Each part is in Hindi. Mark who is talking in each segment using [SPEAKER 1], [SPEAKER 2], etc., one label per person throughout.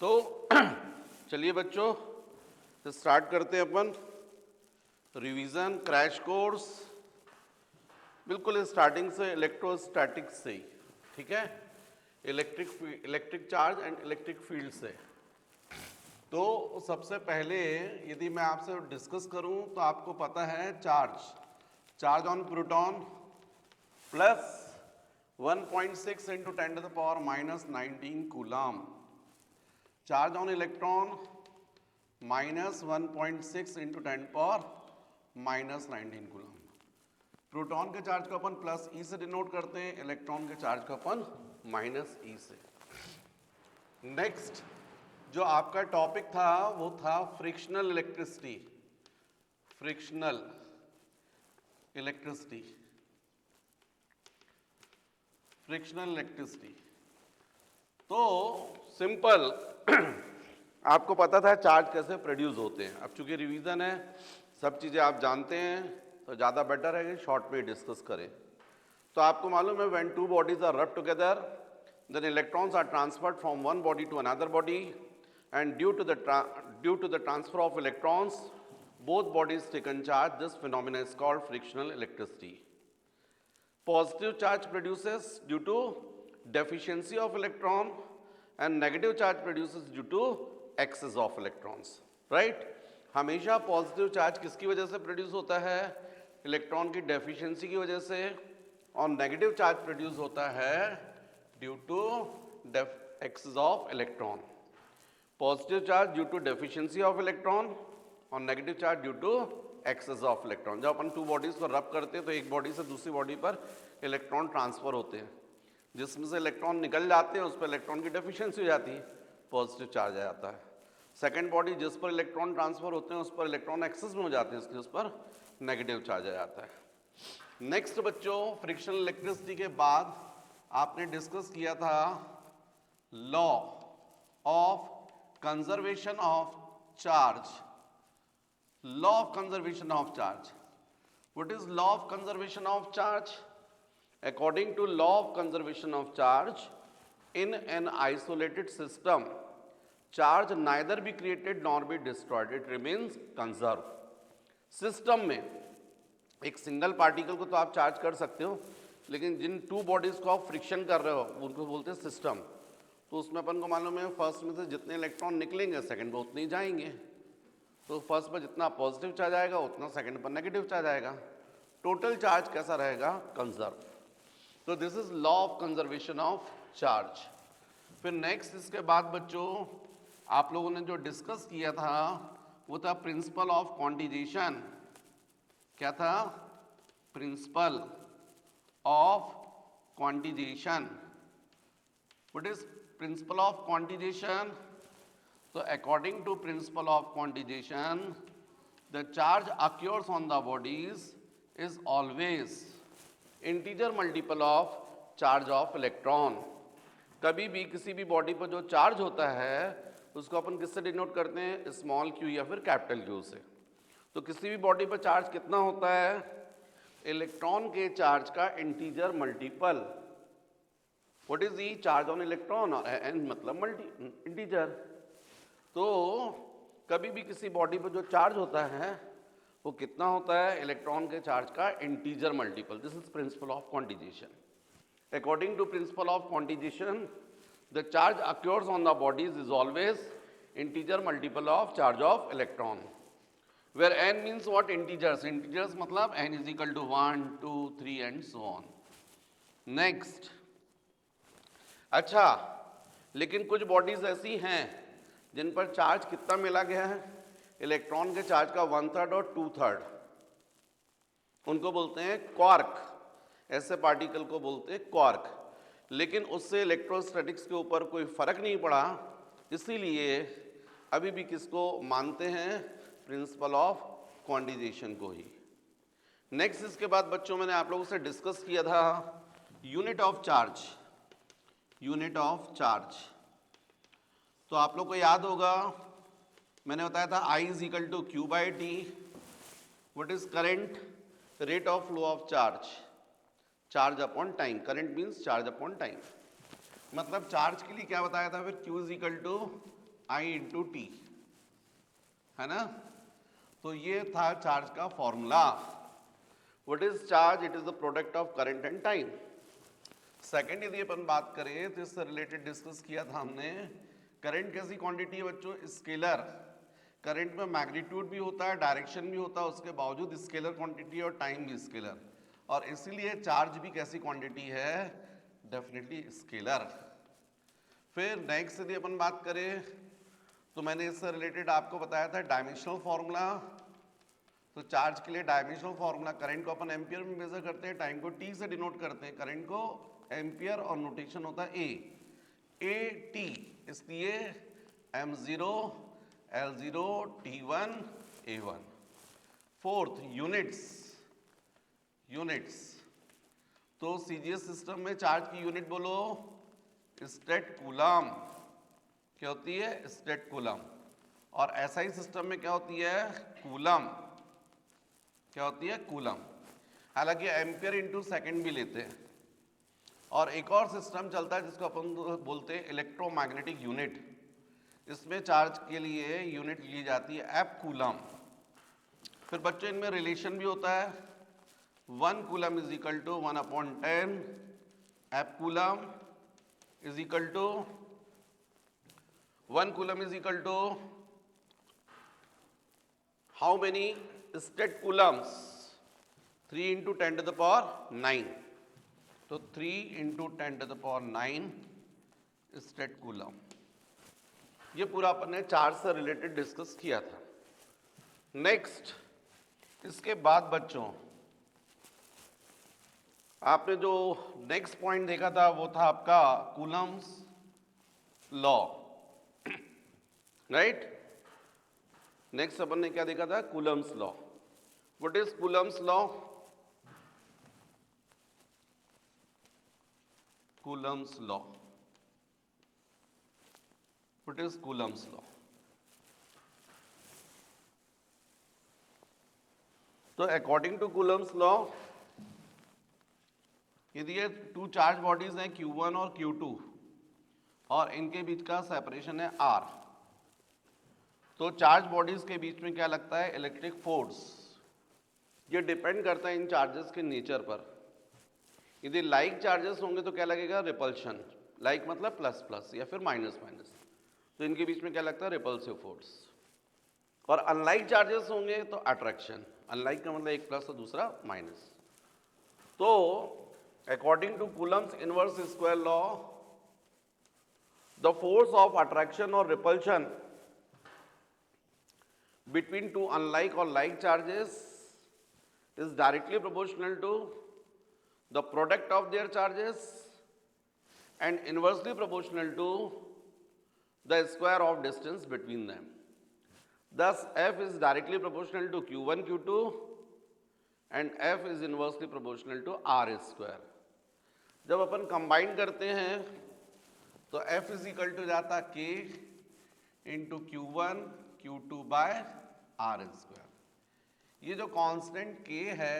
[SPEAKER 1] तो चलिए बच्चों स्टार्ट करते हैं अपन रिवीजन क्रैश कोर्स, बिल्कुल स्टार्टिंग से इलेक्ट्रोस्टैटिक्स से ही, ठीक है, electric charge and electric field से। तो सबसे पहले यदि मैं आपसे डिस्कस करूं तो आपको पता है charge on proton plus 1.6 into 10 to the power minus 19 coulomb, charge on electron minus 1.6 into 10 power minus 19 coulomb. Proton के चार्ज को अपन प्लस ई से डिनोट करते हैं, इलेक्ट्रॉन के चार्ज को अपन माइनस ई से। नेक्स्ट जो आपका टॉपिक था वो था frictional electricity. Frictional electricity, frictional electricity तो सिंपल आपको पता था चार्ज कैसे प्रोड्यूस होते हैं। अब चूंकि रिवीजन है, सब चीज़ें आप जानते हैं, तो ज़्यादा बेटर है कि शॉर्ट में डिस्कस करें। तो आपको मालूम है when two bodies are rub together then electrons are transferred from one body to another body and due to the transfer of electrons both bodies taken charge. This phenomenon is called frictional electricity. Positive charge produces due to deficiency of electron and negative charge produces due to excess of electrons. Right? हमेशा पॉजिटिव चार्ज किसकी वजह से प्रोड्यूस होता है? इलेक्ट्रॉन की डेफिशिएंसी की वजह से, और नेगेटिव चार्ज प्रोड्यूस होता है due to excess of electron. Positive charge due to deficiency of electron और negative charge due to excess of electron. जब अपन टू बॉडीज को रब करते हैं तो एक बॉडी से दूसरी बॉडी पर इलेक्ट्रॉन ट्रांसफर होते हैं, जिसमें से इलेक्ट्रॉन निकल जाते हैं उस पर इलेक्ट्रॉन की डेफिशिएंसी हो जाती है, पॉजिटिव चार्ज आ जाता है। सेकेंड बॉडी जिस पर इलेक्ट्रॉन ट्रांसफर होते हैं उस पर इलेक्ट्रॉन एक्सेस में हो जाते हैं, इसलिए उस पर नेगेटिव चार्ज आ जाता है। नेक्स्ट बच्चों, फ्रिक्शनल इलेक्ट्रिसिटी के बाद आपने डिस्कस किया था law of conservation of charge. Law of conservation of charge. What is law of conservation of charge? According to law of conservation of charge, in an isolated system, charge neither be created nor be destroyed. It remains conserved. System में एक सिंगल पार्टिकल को तो आप चार्ज कर सकते हो, लेकिन जिन टू बॉडीज को आप फ्रिक्शन कर रहे हो उनको बोलते हैं सिस्टम। तो उसमें अपन को मालूम है फर्स्ट में से जितने इलेक्ट्रॉन निकलेंगे सेकंड में उतने ही जाएंगे। तो फर्स्ट पर जितना पॉजिटिव चार्ज आएगा उतना सेकंड पर नेगेटिव चार्ज आएगा। टोटल चार्ज कैसा रहेगा? कंजर्व। तो this is law of conservation of charge. फिर नेक्स्ट इसके बाद बच्चों आप लोगों ने जो डिस्कस किया था वो था प्रिंसिपल ऑफ क्वांटिजेशन। क्या था? Principal of quantisation. What is principle of quantisation? So according to principle of quantization, the charge occurs on the bodies is always integer multiple of charge of electron. कभी भी किसी भी बॉडी पर जो चार्ज होता है उसको अपन किससे डिनोट करते हैं? स्मॉल क्यू या फिर कैपिटल क्यू से। तो किसी भी बॉडी पर चार्ज कितना होता है? इलेक्ट्रॉन के चार्ज का integer multiple. What is the? Charge on electron, और एन मतलब इंटीजर। तो कभी भी किसी बॉडी पर जो चार्ज होता है वो कितना होता है? इलेक्ट्रॉन के चार्ज का integer multiple. This is principle of quantization. According to principle of quantization, the charge occurs on the bodies is always integer multiple of charge of electron, where N means what? Integers. Integers मतलब N is equal to 1, 2, 3 and so on. Next, अच्छा, लेकिन कुछ बॉडीज ऐसी हैं जिन पर चार्ज कितना मिला गया है? इलेक्ट्रॉन के चार्ज का 1/3 और 2/3। उनको बोलते हैं क्वार्क। ऐसे पार्टिकल को बोलते हैं क्वार्क। लेकिन उससे इलेक्ट्रोस्टैटिक्स के ऊपर कोई फर्क नहीं पड़ा, इसीलिए अभी भी किसको मानते हैं? प्रिंसिपल ऑफ क्वांटिजेशन को ही। नेक्स्ट इसके बाद बच्चों मैंने आप लोगों से डिस्कस किया था unit of charge. Unit of charge तो आप लोग को याद होगा, मैंने बताया था I is equal to Q by T. What is current? Rate of flow of charge, charge upon time. Current means charge upon time. मतलब चार्ज के लिए क्या बताया था फिर? Q is equal to I into T, है ना। तो ये था चार्ज का formula. What is charge? It is the product of current and time. Second यदि अपन बात करें तो इससे रिलेटेड डिस्कस किया था हमने, करंट कैसी क्वांटिटी है बच्चों? स्केलर। करंट में मैग्नीट्यूड भी होता है, डायरेक्शन भी होता है, उसके बावजूद स्केलर क्वांटिटी और टाइम भी स्केलर, और इसीलिए चार्ज भी कैसी क्वांटिटी है? Definitely scalar. फिर नेक्स्ट यदि अपन बात करें तो मैंने इससे रिलेटेड आपको बताया था डायमेंशनल फॉर्मूला। तो चार्ज के लिए डायमेंशनल फॉर्मूला, करंट को अपन एम्पियर में मेजर करते हैं, टाइम को टी से डिनोट करते हैं, करंट को एम्पियर और नोटेशन होता है ए टी, इसलिए m0 L0 T1 A1। Fourth units, तो सीजीएस सिस्टम में चार्ज की यूनिट बोलो स्टेट कूलम। क्या होती है? State coulomb. और एसआई सिस्टम में क्या होती है? कूलम। क्या होती है? कूलम। हालांकि एम्पियर इंटू सेकेंड भी लेते हैं। और एक और सिस्टम चलता है जिसको अपन बोलते हैं इलेक्ट्रोमैग्नेटिक यूनिट। इसमें चार्ज के लिए यूनिट ली जाती है एफ कूलम। फिर बच्चों इनमें रिलेशन भी होता है, 1 coulomb is equal to 1/10 F coulomb is equal to 1 coulomb is equal to how many stat coulombs? 3 into 10 to the power 9। तो 3 into 10 to the power 9 stat coulomb. ये पूरा अपन ने चार्ज से रिलेटेड डिस्कस किया था। नेक्स्ट, इसके बाद बच्चों आपने जो नेक्स्ट पॉइंट देखा था वो था आपका कूलम्स लॉ, राइट। नेक्स्ट अपन ने क्या देखा था? Coulomb's law. What is Coulomb's law? Coulomb's law, what is Coulomb's law? तो अकॉर्डिंग टू कूलम्स लॉ, यदि ये टू चार्ज बॉडीज हैं Q1 और Q2 और इनके बीच का सेपरेशन है R, तो चार्ज बॉडीज के बीच में क्या लगता है? Electric force. ये डिपेंड करता है इन चार्जेस के नेचर पर। यदि लाइक चार्जेस होंगे तो क्या लगेगा? रिपल्शन। लाइक मतलब प्लस प्लस या फिर माइनस माइनस, तो इनके बीच में क्या लगता है? Repulsive force. और अनलाइक चार्जेस होंगे तो अट्रैक्शन। अनलाइक का मतलब एक प्लस और दूसरा माइनस। तो according to Coulomb's inverse square law, the force of attraction और repulsion between two unlike or like charges is directly proportional to the product of their charges and inversely proportional to the square of distance between them. Thus F is directly proportional to Q1 Q2 and F is inversely proportional to R square. जब अपन कंबाइन करते हैं तो F is equal to जाता K into Q1 Q2 by R square. ये जो कांस्टेंट K है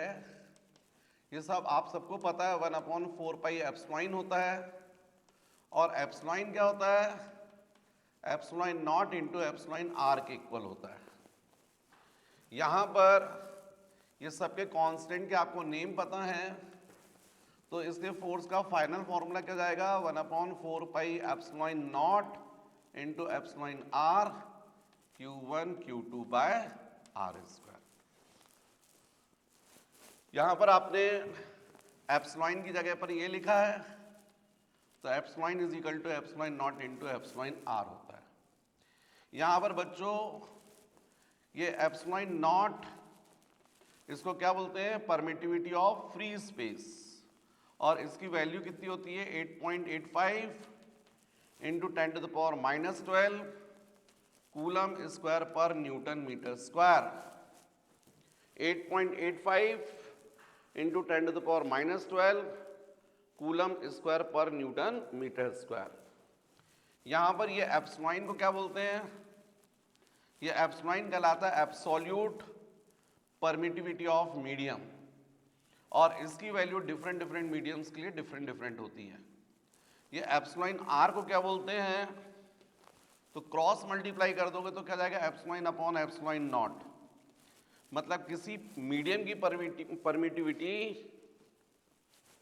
[SPEAKER 1] ये सब आप सबको पता है, 1/4 पाई एप्सिलॉन होता है। और एप्सिलॉन क्या होता है? Epsilon naught into epsilon R के इक्वल होता है। यहाँ पर ये सबके कांस्टेंट के आपको नेम पता है, तो इसलिए फोर्स का फाइनल फॉर्मूला क्या जाएगा? 1/4 pi epsilon naught into epsilon R Q1 Q2 by R square. यहां पर आपने एप्सिलॉन की जगह पर ये लिखा है, तो epsilon is equal to epsilon naught into epsilon R होता है। यहां पर बच्चों ये एप्सिलॉन नॉट, इसको क्या बोलते हैं? परमिटिविटी ऑफ फ्री स्पेस, और इसकी वैल्यू कितनी होती है? 8.85 into 10 to the power -12 coulomb square per newton metre square. 8.85 into 10 to the power -12 coulomb square per newton metre square. यहां पर ये एप्सिलॉन को क्या बोलते हैं? ये एप्सिलॉन कहलाता है एब्सोल्यूट परमिटिविटी ऑफ मीडियम, और इसकी वैल्यू डिफरेंट डिफरेंट मीडियम्स के लिए डिफरेंट डिफरेंट होती है। ये एप्सिलॉन R को क्या बोलते हैं? तो क्रॉस मल्टीप्लाई कर दोगे तो क्या जाएगा एप्सिलॉन अपॉन एप्सिलॉन नॉट, मतलब किसी मीडियम की परमिटिविटी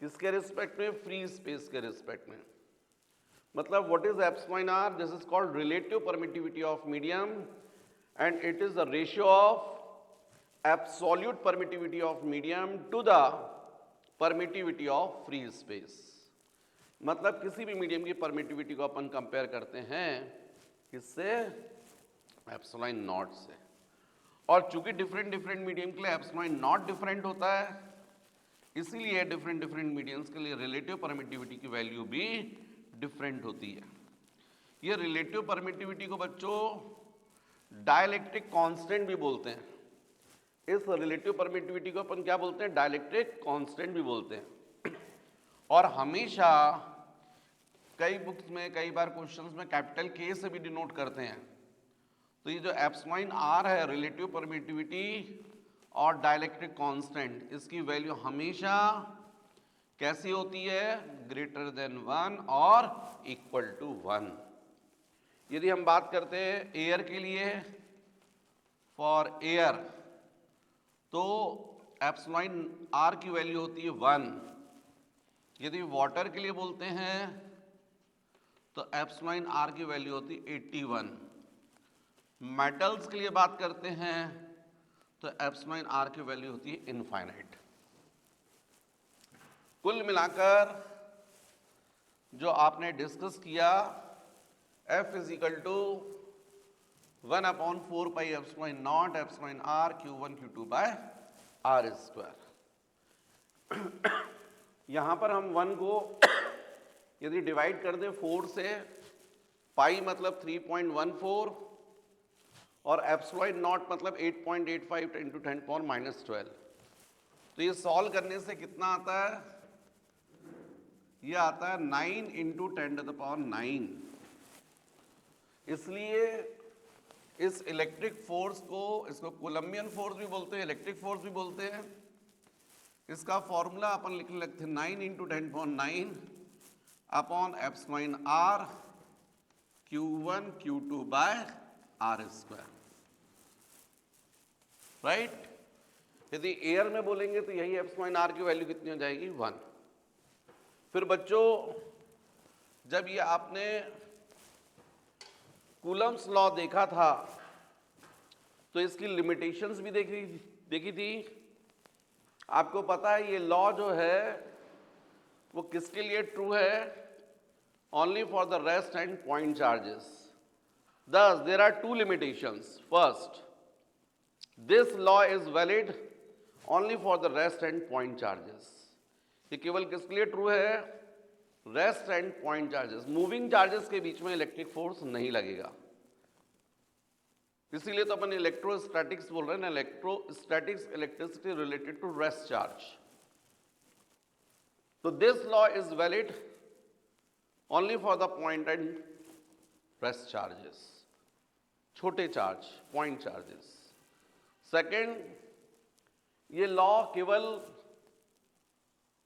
[SPEAKER 1] किसके रिस्पेक्ट में, फ्री स्पेस के रिस्पेक्ट में। मतलब what is epsilon R, this is called relative permittivity of medium and it is the ratio of absolute permittivity of medium to the permittivity of free space। मतलब किसी भी मीडियम की परमिटिविटी को अपन कंपेयर करते हैं किससे, एप्सिलॉन नॉट से। और चूंकि डिफरेंट मीडियम के लिए एप्सिलॉन नॉट डिफरेंट होता है, इसीलिए डिफरेंट मीडियम्स के लिए रिलेटिव परमिटिविटी की वैल्यू भी डिफरेंट होती है। ये रिलेटिव परमिटिविटी को बच्चों डाइलेक्ट्रिक कांस्टेंट भी बोलते हैं। इस रिलेटिव परमिटिविटी को अपन क्या बोलते हैं, डाइलेक्ट्रिक कांस्टेंट भी बोलते हैं। और हमेशा कई बुक्स में, कई बार क्वेश्चंस में कैपिटल के से भी डिनोट करते हैं। तो ये जो एप्सिलॉन आर है, रिलेटिव परमिटिविटी और डाइलेक्ट्रिक कांस्टेंट, इसकी वैल्यू हमेशा कैसी होती है, ग्रेटर देन 1 और इक्वल टू 1। यदि हम बात करते हैं एयर के लिए, फॉर एयर, तो एप्सिलॉन आर की वैल्यू होती है 1। यदि वाटर के लिए बोलते हैं तो एप्सिलॉन आर की वैल्यू होती है 81। मेटल्स के लिए बात करते हैं तो एप्सिलॉन आर की वैल्यू होती है इनफाइनाइट। कुल मिलाकर जो आपने डिस्कस किया, F is equal to 1/4 pi epsilon naught epsilon R Q1 Q2 by R square. यहां पर हम 1 को यदि डिवाइड कर दें 4 से, पाई मतलब 3.14 और एप्सिलॉन नॉट मतलब 8.85 × 10⁻⁻12। तो ये सॉल्व करने से कितना आता है, ये आता है 9 × 10⁻⁹। इसलिए इस इलेक्ट्रिक फोर्स को, इसको कोलम्बियन फोर्स भी बोलते हैं, इलेक्ट्रिक फोर्स भी बोलते हैं। इसका फॉर्मूला अपन लिखने लगते हैं 9 × 10⁹ upon epsilon R Q1 Q2 by R square, right. यदि एयर में बोलेंगे तो यही एप्सिलॉन आर की वैल्यू कितनी हो जाएगी, 1। फिर बच्चों जब ये आपने कूलम्स लॉ देखा था तो इसकी लिमिटेशंस भी देखी थी। आपको पता है ये लॉ जो है वो किसके लिए ट्रू है, only for the rest and point charges. Thus there are two limitations. First, this law is valid only for the rest and point charges। ये केवल किसके लिए ट्रू है, rest and point charges. Moving charges के बीच में इलेक्ट्रिक फोर्स नहीं लगेगा, इसीलिए तो अपन इलेक्ट्रोस्टैटिक्स बोल रहे हैं ना, electrostatics electricity related to rest charge. तो this law is valid only for the point and rest charges, छोटे चार्ज, पॉइंट चार्जेस। सेकेंड, ये लॉ केवल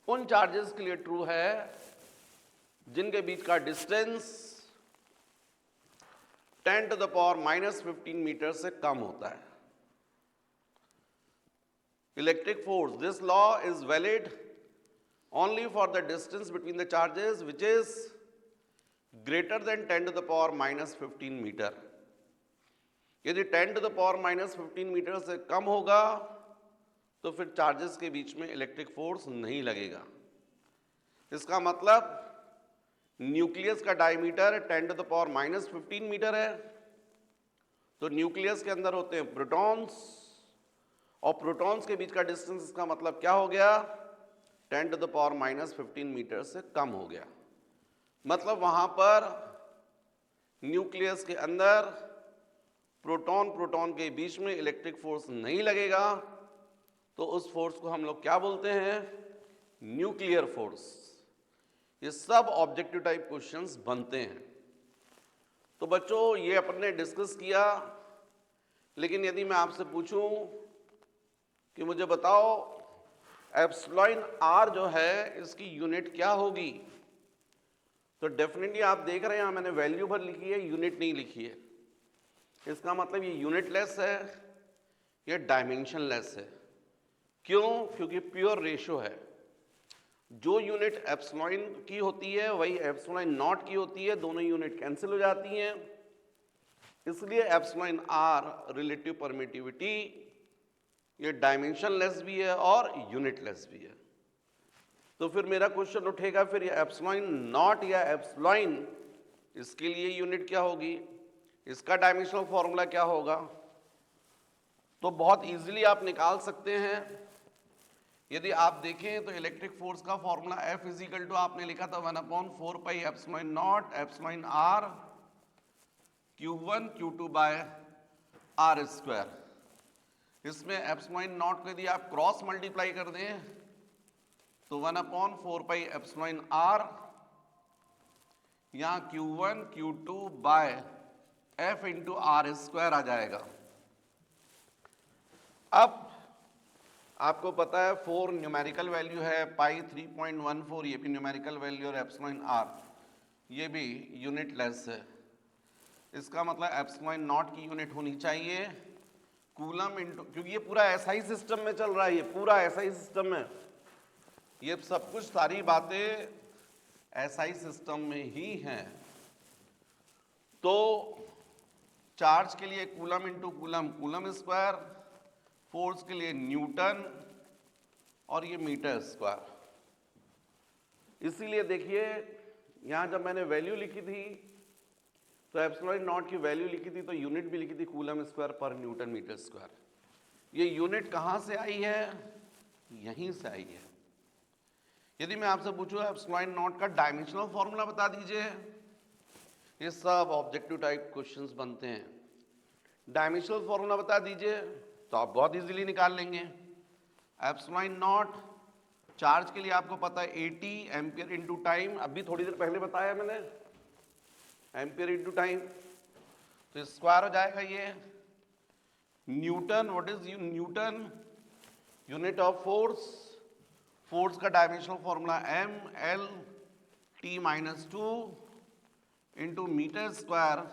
[SPEAKER 1] उन चार्जेस के लिए ट्रू है जिनके बीच का डिस्टेंस 10⁻⁻15 मीटर से कम होता है। Electric force, this law is valid only for the distance between the charges which is greater than 10⁻⁻15 metre. यदि 10⁻⁻15 मीटर से कम होगा तो फिर चार्जेस के बीच में इलेक्ट्रिक फोर्स नहीं लगेगा। इसका मतलब न्यूक्लियस का डायमीटर 10⁻⁻15 मीटर है, तो न्यूक्लियस के अंदर होते हैं प्रोटॉन्स, और प्रोटॉन्स के बीच का डिस्टेंस, इसका मतलब क्या हो गया, 10⁻⁻15 मीटर से कम हो गया। मतलब वहां पर न्यूक्लियस के अंदर प्रोटॉन के बीच में इलेक्ट्रिक फोर्स नहीं लगेगा, तो उस फोर्स को हम लोग क्या बोलते हैं, न्यूक्लियर फोर्स। ये सब ऑब्जेक्टिव टाइप क्वेश्चंस बनते हैं। तो बच्चों ये अपन ने डिस्कस किया, लेकिन यदि मैं आपसे पूछूं कि मुझे बताओ एप्सिलॉन आर जो है इसकी यूनिट क्या होगी, तो डेफिनेटली आप देख रहे हैं यहाँ मैंने वैल्यू भर लिखी है, यूनिट नहीं लिखी है। इसका मतलब ये यूनिटलेस है, ये डायमेंशनलेस है। क्यों? क्योंकि प्योर रेशो है। जो यूनिट एप्सिलॉन की होती है वही एप्सिलॉन नॉट की होती है, दोनों यूनिट कैंसिल हो जाती हैं। इसलिए एप्सिलॉन आर रिलेटिव परमिटिविटी ये डायमेंशनलेस भी है और यूनिटलेस भी है। तो फिर मेरा क्वेश्चन उठेगा, फिर ये एप्सिलॉन नॉट या एप्सिलॉन इसके लिए यूनिट क्या होगी, इसका डायमेंशनल फॉर्मूला क्या होगा? तो बहुत इजीली आप निकाल सकते हैं। यदि आप देखें तो इलेक्ट्रिक फोर्स का फॉर्मूला F इजिकल टू आपने लिखा था 1/4 pi epsilon naught epsilon R Q1 Q2 by R square. इसमें एप्सिलॉन नॉट को यदि आप क्रॉस मल्टीप्लाई कर दें तो 1/4 पाई एप्सिलॉन आर, यहाँ Q1 Q2 by F into R square आ जाएगा। अब आपको पता है 4 न्यूमेरिकल वैल्यू है, पाई 3.14 ये भी न्यूमेरिकल वैल्यू और एप्सिलॉन आर ये भी यूनिटलेस है। इसका मतलब एप्सिलॉन नॉट की यूनिट होनी चाहिए कूलम इंटू, क्योंकि ये पूरा एसआई सिस्टम में चल रहा है, ये पूरा एसआई सिस्टम में, ये सब कुछ सारी बातें एसआई सिस्टम में ही हैं। तो चार्ज के लिए coulomb into coulomb, coulomb square, force के लिए न्यूटन और ये मीटर स्क्वायर। इसीलिए देखिए यहां जब मैंने वैल्यू लिखी थी तो एप्सिलॉन नॉट की वैल्यू लिखी थी तो यूनिट भी लिखी थी coulomb square per newton metre square. ये यूनिट कहां से आई है? यहीं से आई है। यदि मैं आपसे पूछूं एप्सिलॉन नॉट का डायमेंशनल फॉर्मूला बता दीजिए, ये सब ऑब्जेक्टिव टाइप क्वेश्चंस बनते हैं। डायमेंशनल फॉर्मूला बता दीजिए तो आप बहुत इजीली निकाल लेंगे। एप्सिलॉन नॉट चार्ज के लिए आपको पता है 80 एम्पियर इंटू टाइम, अभी थोड़ी देर पहले बताया मैंने, एम्पियर इंटू टाइम, तो स्क्वायर हो जाएगा ये। Newton, what is newton? Unit of force, force का dimensional formula M L T minus 2 into metre square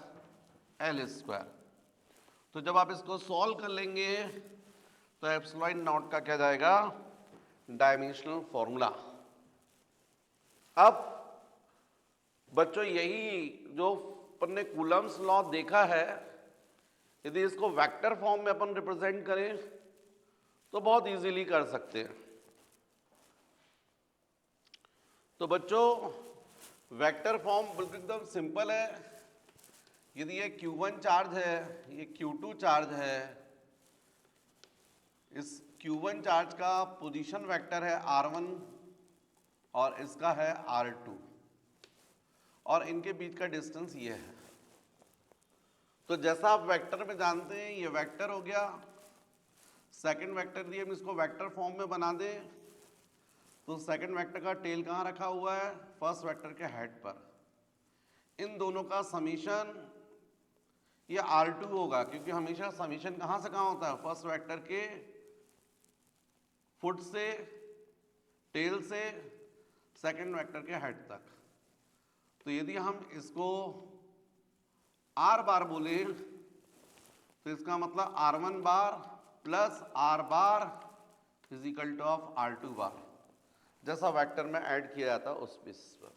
[SPEAKER 1] L square. तो जब आप इसको सॉल्व कर लेंगे तो एप्सिलॉन नॉट का क्या जाएगा? Dimensional formula. अब बच्चों यही जो अपन ने कूलम्स लॉ देखा है, यदि इसको वेक्टर फॉर्म में अपन रिप्रेजेंट करें तो बहुत इजीली कर सकते हैं। तो बच्चों वेक्टर फॉर्म बिल्कुल एकदम सिंपल है। यदि ये Q1 चार्ज है, ये Q2 चार्ज है, इस Q1 चार्ज का पोजीशन वेक्टर है R1 और इसका है R2 और इनके बीच का डिस्टेंस ये है। तो जैसा आप वेक्टर में जानते हैं ये वेक्टर हो गया, सेकंड वेक्टर दिए हम इसको वेक्टर फॉर्म में बना दें तो सेकंड वेक्टर का टेल कहाँ रखा हुआ है? फर्स्ट वेक्टर के हेड पर। इन दोनों का समीशन ये R2 होगा, क्योंकि हमेशा समीशन कहां से कहां होता है? फर्स्ट वेक्टर के फुट से, टेल से सेकंड वेक्टर के हेड तक। तो यदि हम इसको R बार बोले तो इसका मतलब R1 bar plus R bar is equal two of R2 बार, जैसा वेक्टर में ऐड किया जाता उस बेसिस पर।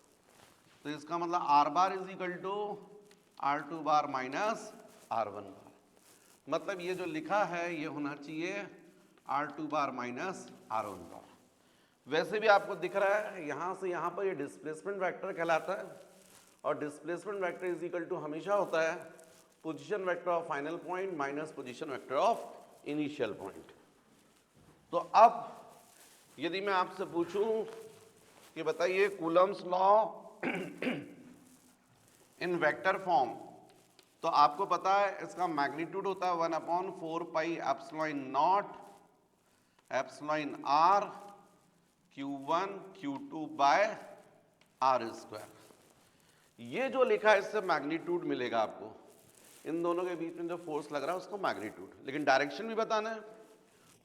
[SPEAKER 1] तो इसका मतलब R bar is equal to R2 bar minus R1 bar. मतलब ये जो लिखा है ये होना चाहिए R2 बार माइनस R1 बार। वैसे भी आपको दिख रहा है यहां से यहां पर ये डिस्प्लेसमेंट वेक्टर कहलाता है और displacement vector is equal to हमेशा होता है position vector of final point minus position vector of initial point. तो अब यदि मैं आपसे पूछूं कि बताइए Coulomb's law in vector form, तो आपको पता है इसका मैग्नीट्यूड होता है 1/4 pi epsilon naught epsilon R Q1 Q2 by R square. ये जो लिखा है इससे मैग्नीट्यूड मिलेगा आपको, इन दोनों के बीच में जो फोर्स लग रहा है उसको मैग्नीट्यूड, लेकिन डायरेक्शन भी बताना है।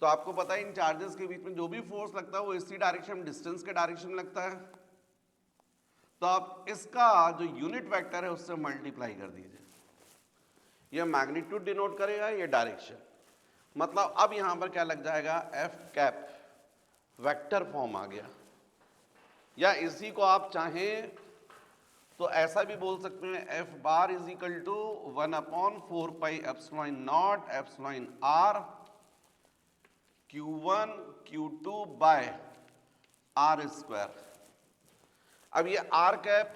[SPEAKER 1] तो आपको पता है इन चार्जेस के बीच में जो भी फोर्स लगता है वो इसी डायरेक्शन डिस्टेंस के डायरेक्शन में लगता है। तो आप इसका जो यूनिट वेक्टर है उससे मल्टीप्लाई कर दीजिए। ये मैग्नीट्यूड डिनोट करेगा, ये डायरेक्शन। मतलब अब यहां पर क्या लग जाएगा, एफ कैप वेक्टर फॉर्म आ गया। या इसी को आप चाहें तो ऐसा भी बोल सकते हैं, F bar is equal to 1/4 pi epsilon naught epsilon R Q1 Q2 by R square. अब ये आर कैप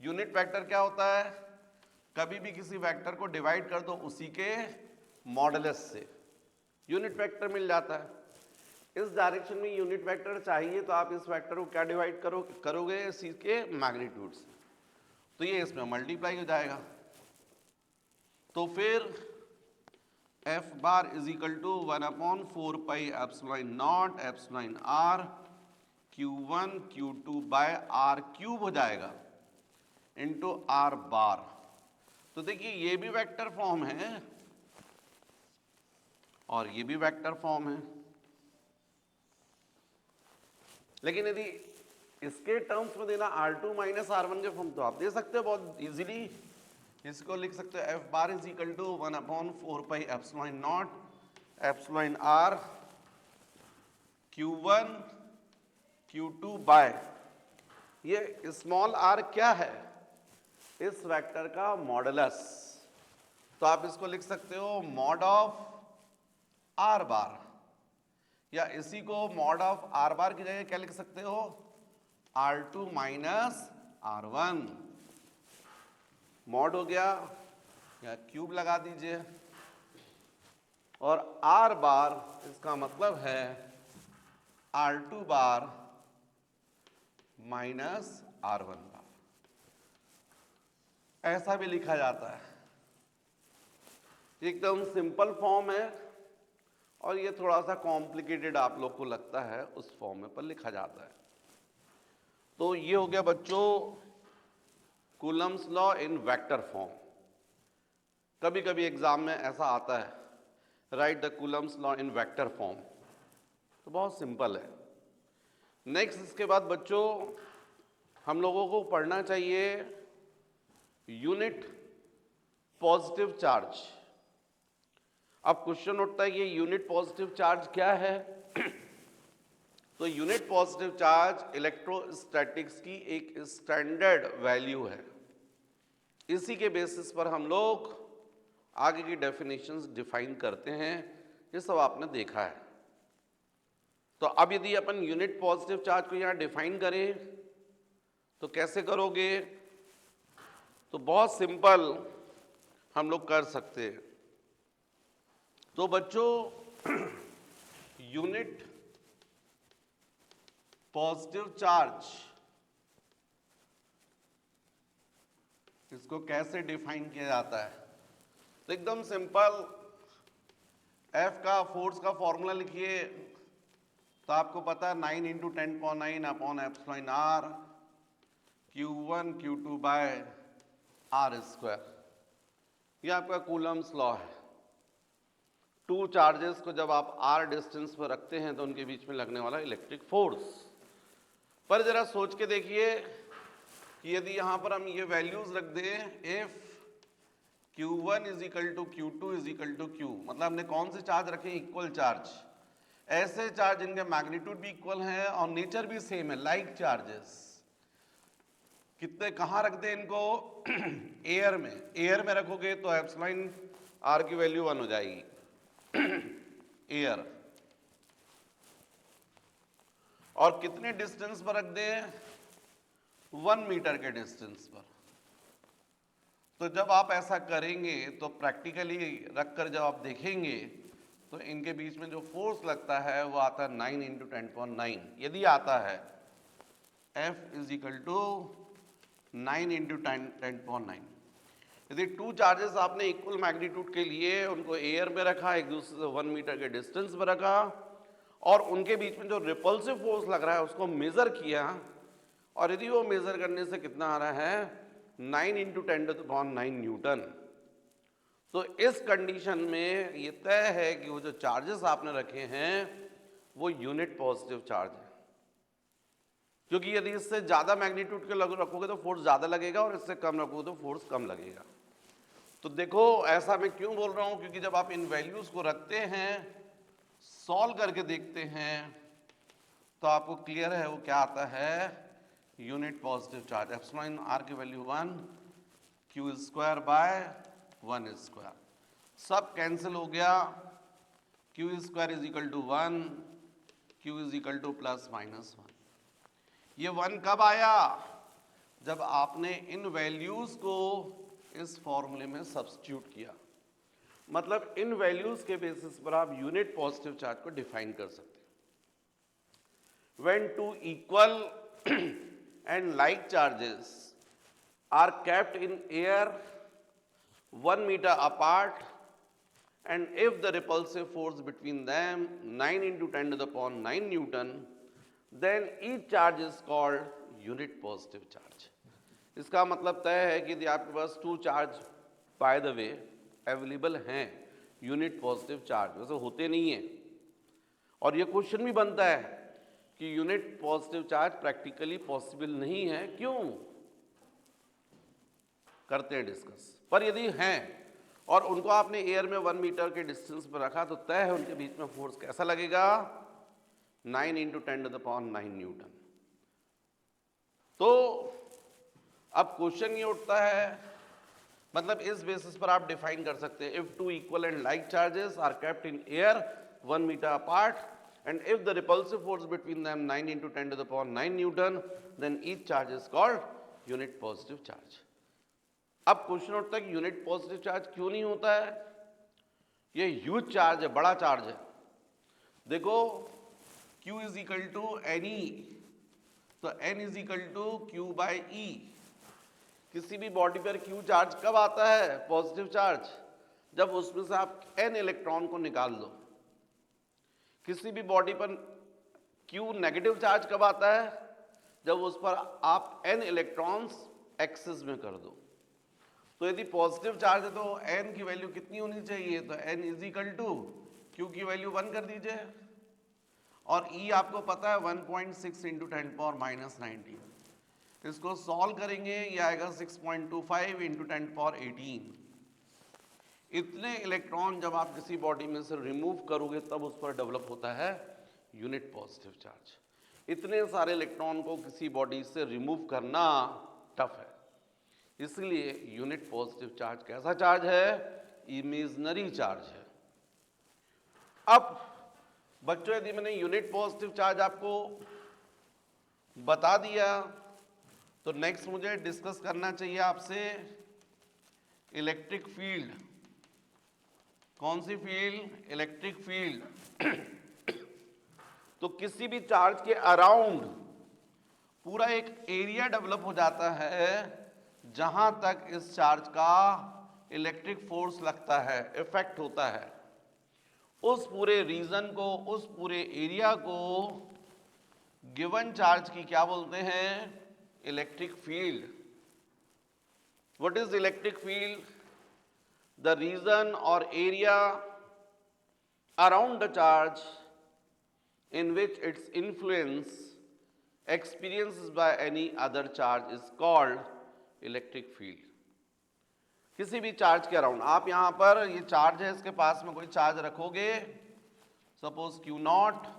[SPEAKER 1] यूनिट वेक्टर क्या होता है, कभी भी किसी वेक्टर को डिवाइड कर दो उसी के मॉडुलस से यूनिट वेक्टर मिल जाता है। इस डायरेक्शन में यूनिट वेक्टर चाहिए तो आप इस वेक्टर को क्या डिवाइड करोगे, इसी के मैग्नीट्यूड से, तो ये इसमें मल्टीप्लाई हो जाएगा। तो फिर F bar is equal to 1/4 pi epsilon naught epsilon R Q1 Q2 by R cube हो जाएगा इंटू आर बार। तो देखिए ये भी वेक्टर फॉर्म है और ये भी वेक्टर फॉर्म है, लेकिन यदि इसके टर्म्स में देना R2 माइनस R1 के फॉर्म तो आप दे सकते हो बहुत इजीली। इसको लिख सकते हो F bar is equal to 1/4 pi epsilon naught epsilon R Q1 Q2 by, ये स्मॉल r क्या है, इस वेक्टर का मॉडुलस। तो आप इसको लिख सकते हो मॉड ऑफ आर बार, या इसी को मॉड ऑफ आर बार की जगह क्या लिख सकते हो, R2 माइनस R1। मॉड हो गया या क्यूब लगा दीजिए, और आर बार इसका मतलब है R2 बार माइनस R1 बार, ऐसा भी लिखा जाता है। एकदम सिंपल फॉर्म है और ये थोड़ा सा कॉम्प्लिकेटेड आप लोग को लगता है, उस फॉर्म में पर लिखा जाता है। तो ये हो गया बच्चों Coulomb's law in vector form. कभी कभी एग्जाम में ऐसा आता है, right the Coulomb's law in vector form, तो बहुत सिंपल है। नेक्स्ट इसके बाद बच्चों हम लोगों को पढ़ना चाहिए यूनिट पॉजिटिव चार्ज। अब क्वेश्चन उठता है कि यूनिट पॉजिटिव चार्ज क्या है। तो यूनिट पॉजिटिव चार्ज इलेक्ट्रोस्टैटिक्स की एक स्टैंडर्ड वैल्यू है। इसी के बेसिस पर हम लोग आगे की डेफिनेशंस डिफाइन करते हैं, ये सब आपने देखा है। तो अब यदि अपन यूनिट पॉजिटिव चार्ज को यहाँ डिफाइन करें तो कैसे करोगे, तो बहुत सिंपल हम लोग कर सकते हैं। तो बच्चों यूनिट पॉजिटिव चार्ज इसको कैसे डिफाइन किया जाता है, तो एकदम सिंपल, F का फोर्स का फॉर्मूला लिखिए। तो आपको पता है 9 into 10⁹ upon epsilon R Q1 Q2 by R square, ये आपका कूलम्स लॉ है। टू चार्जेस को जब आप r डिस्टेंस पर रखते हैं तो उनके बीच में लगने वाला इलेक्ट्रिक फोर्स। पर जरा सोच के देखिए कि यदि यहां पर हम ये वैल्यूज रख दें, if Q1 is equal to Q2 is equal to Q, मतलब हमने कौन से चार्ज रखे, इक्वल चार्ज, ऐसे चार्ज जिनके मैग्नीट्यूड भी इक्वल है और नेचर भी सेम है, लाइक चार्जेस। कितने कहां रख दें इनको, एयर में। एयर में रखोगे तो एप्सिलॉन r की वैल्यू 1 हो जाएगी एयर। और कितने डिस्टेंस पर रख दें, 1 मीटर के डिस्टेंस पर। तो जब आप ऐसा करेंगे तो प्रैक्टिकली रखकर जब आप देखेंगे तो इनके बीच में जो फोर्स लगता है वो आता है 9 इंटू 10⁹। यदि आता है F is equal to 9 into 10⁹। यदि टू चार्जेस आपने इक्वल मैग्नीट्यूड के लिए उनको एयर में रखा, एक दूसरे से 1 मीटर के डिस्टेंस पर रखा, और उनके बीच में जो रिपल्सिव फोर्स लग रहा है उसको मेजर किया, और यदि वो मेजर करने से कितना आ रहा है, 9 इंटू 10⁹ न्यूटन, तो इस कंडीशन में ये तय है कि वो जो चार्जेस आपने रखे हैं वो यूनिट पॉजिटिव चार्ज है। क्योंकि यदि इससे ज़्यादा मैग्नीट्यूड के रखोगे तो फोर्स ज़्यादा लगेगा और इससे कम रखोगे तो फोर्स कम लगेगा। तो देखो ऐसा मैं क्यों बोल रहा हूँ, क्योंकि जब आप इन वैल्यूज़ को रखते हैं, सॉल्व करके देखते हैं, तो आपको क्लियर है वो क्या आता है, unit positive charge. Epsilon R की value 1 Q square by 1 square, सब कैंसिल हो गया, Q square is equal to 1, Q is equal to plus minus 1। ये 1 कब आया, जब आपने इन वैल्यूज को इस फॉर्मूले में सब्स्टिट्यूट किया। मतलब इन वैल्यूज के बेसिस पर आप यूनिट पॉजिटिव चार्ज को डिफाइन कर सकते हैं। When two equal and like charges are kept in air 1 meter apart, and if the repulsive force between them 9 into 10 to the power 9 Newton, then each charge is called unit positive charge. इसका मतलब तय है कि यदि आपके पास 2 charge by the way available हैं यूनिट पॉजिटिव चार्ज, वैसे होते नहीं है, और ये क्वेश्चन भी बनता है कि unit positive charge practically possible नहीं है, क्यों, करते हैं डिस्कस। पर यदि हैं और उनको आपने एयर में 1 मीटर के डिस्टेंस पर रखा तो तय है उनके बीच में फोर्स कैसा लगेगा, 9 into 10 to the power 9 newton. तो अब क्वेश्चन ये उठता है, मतलब इस बेसिस पर आप डिफाइन कर सकते हैं, if two equal and like charges are kept in air 1 metre apart, and if the repulsive force between them 9 into 10 to the power 9 Newton, then each charge is called unit positive charge. अब क्वेश्चन उठता है कि यूनिट पॉजिटिव चार्ज क्यों नहीं होता है, ये ह्यूज चार्ज है, बड़ा चार्ज है। देखो Q is equal to N E, तो N is equal to Q by E. किसी भी बॉडी पर Q चार्ज कब आता है, पॉजिटिव चार्ज, जब उसमें से आप N इलेक्ट्रॉन को निकाल दो। किसी भी बॉडी पर Q नेगेटिव चार्ज कब आता है, जब उस पर आप N इलेक्ट्रॉन्स एक्सेस में कर दो। तो यदि पॉजिटिव चार्ज है तो N की वैल्यू कितनी होनी चाहिए, तो N is equal to Q की वैल्यू 1 कर दीजिए, और E आपको पता है 1.6 इंटू 10 पावर माइनस 19। इसको सॉल्व करेंगे, ये आएगा 6.25 इंटू 10 पावर 18। इतने इलेक्ट्रॉन जब आप किसी बॉडी में से रिमूव करोगे तब उस पर डेवलप होता है यूनिट पॉजिटिव चार्ज। इतने सारे इलेक्ट्रॉन को किसी बॉडी से रिमूव करना टफ है, इसलिए यूनिट पॉजिटिव चार्ज कैसा चार्ज है, इमेजिनरी चार्ज है। अब बच्चों यदि मैंने यूनिट पॉजिटिव चार्ज आपको बता दिया तो नेक्स्ट मुझे डिस्कस करना चाहिए आपसे इलेक्ट्रिक फील्ड। कौन सी फील्ड, इलेक्ट्रिक फील्ड। तो किसी भी चार्ज के अराउंड पूरा एक एरिया डेवलप हो जाता है जहां तक इस चार्ज का इलेक्ट्रिक फोर्स लगता है, इफेक्ट होता है। उस पूरे रीजन को, उस पूरे एरिया को गिवन चार्ज की क्या बोलते हैं, electric field. What is electric field, the region or area around the charge in which its influence experienced by any other charge is called electric field. किसी भी चार्ज के अराउंड, आप यहाँ पर ये चार्ज है, इसके पास में कोई चार्ज रखोगे, सपोज Q नॉट,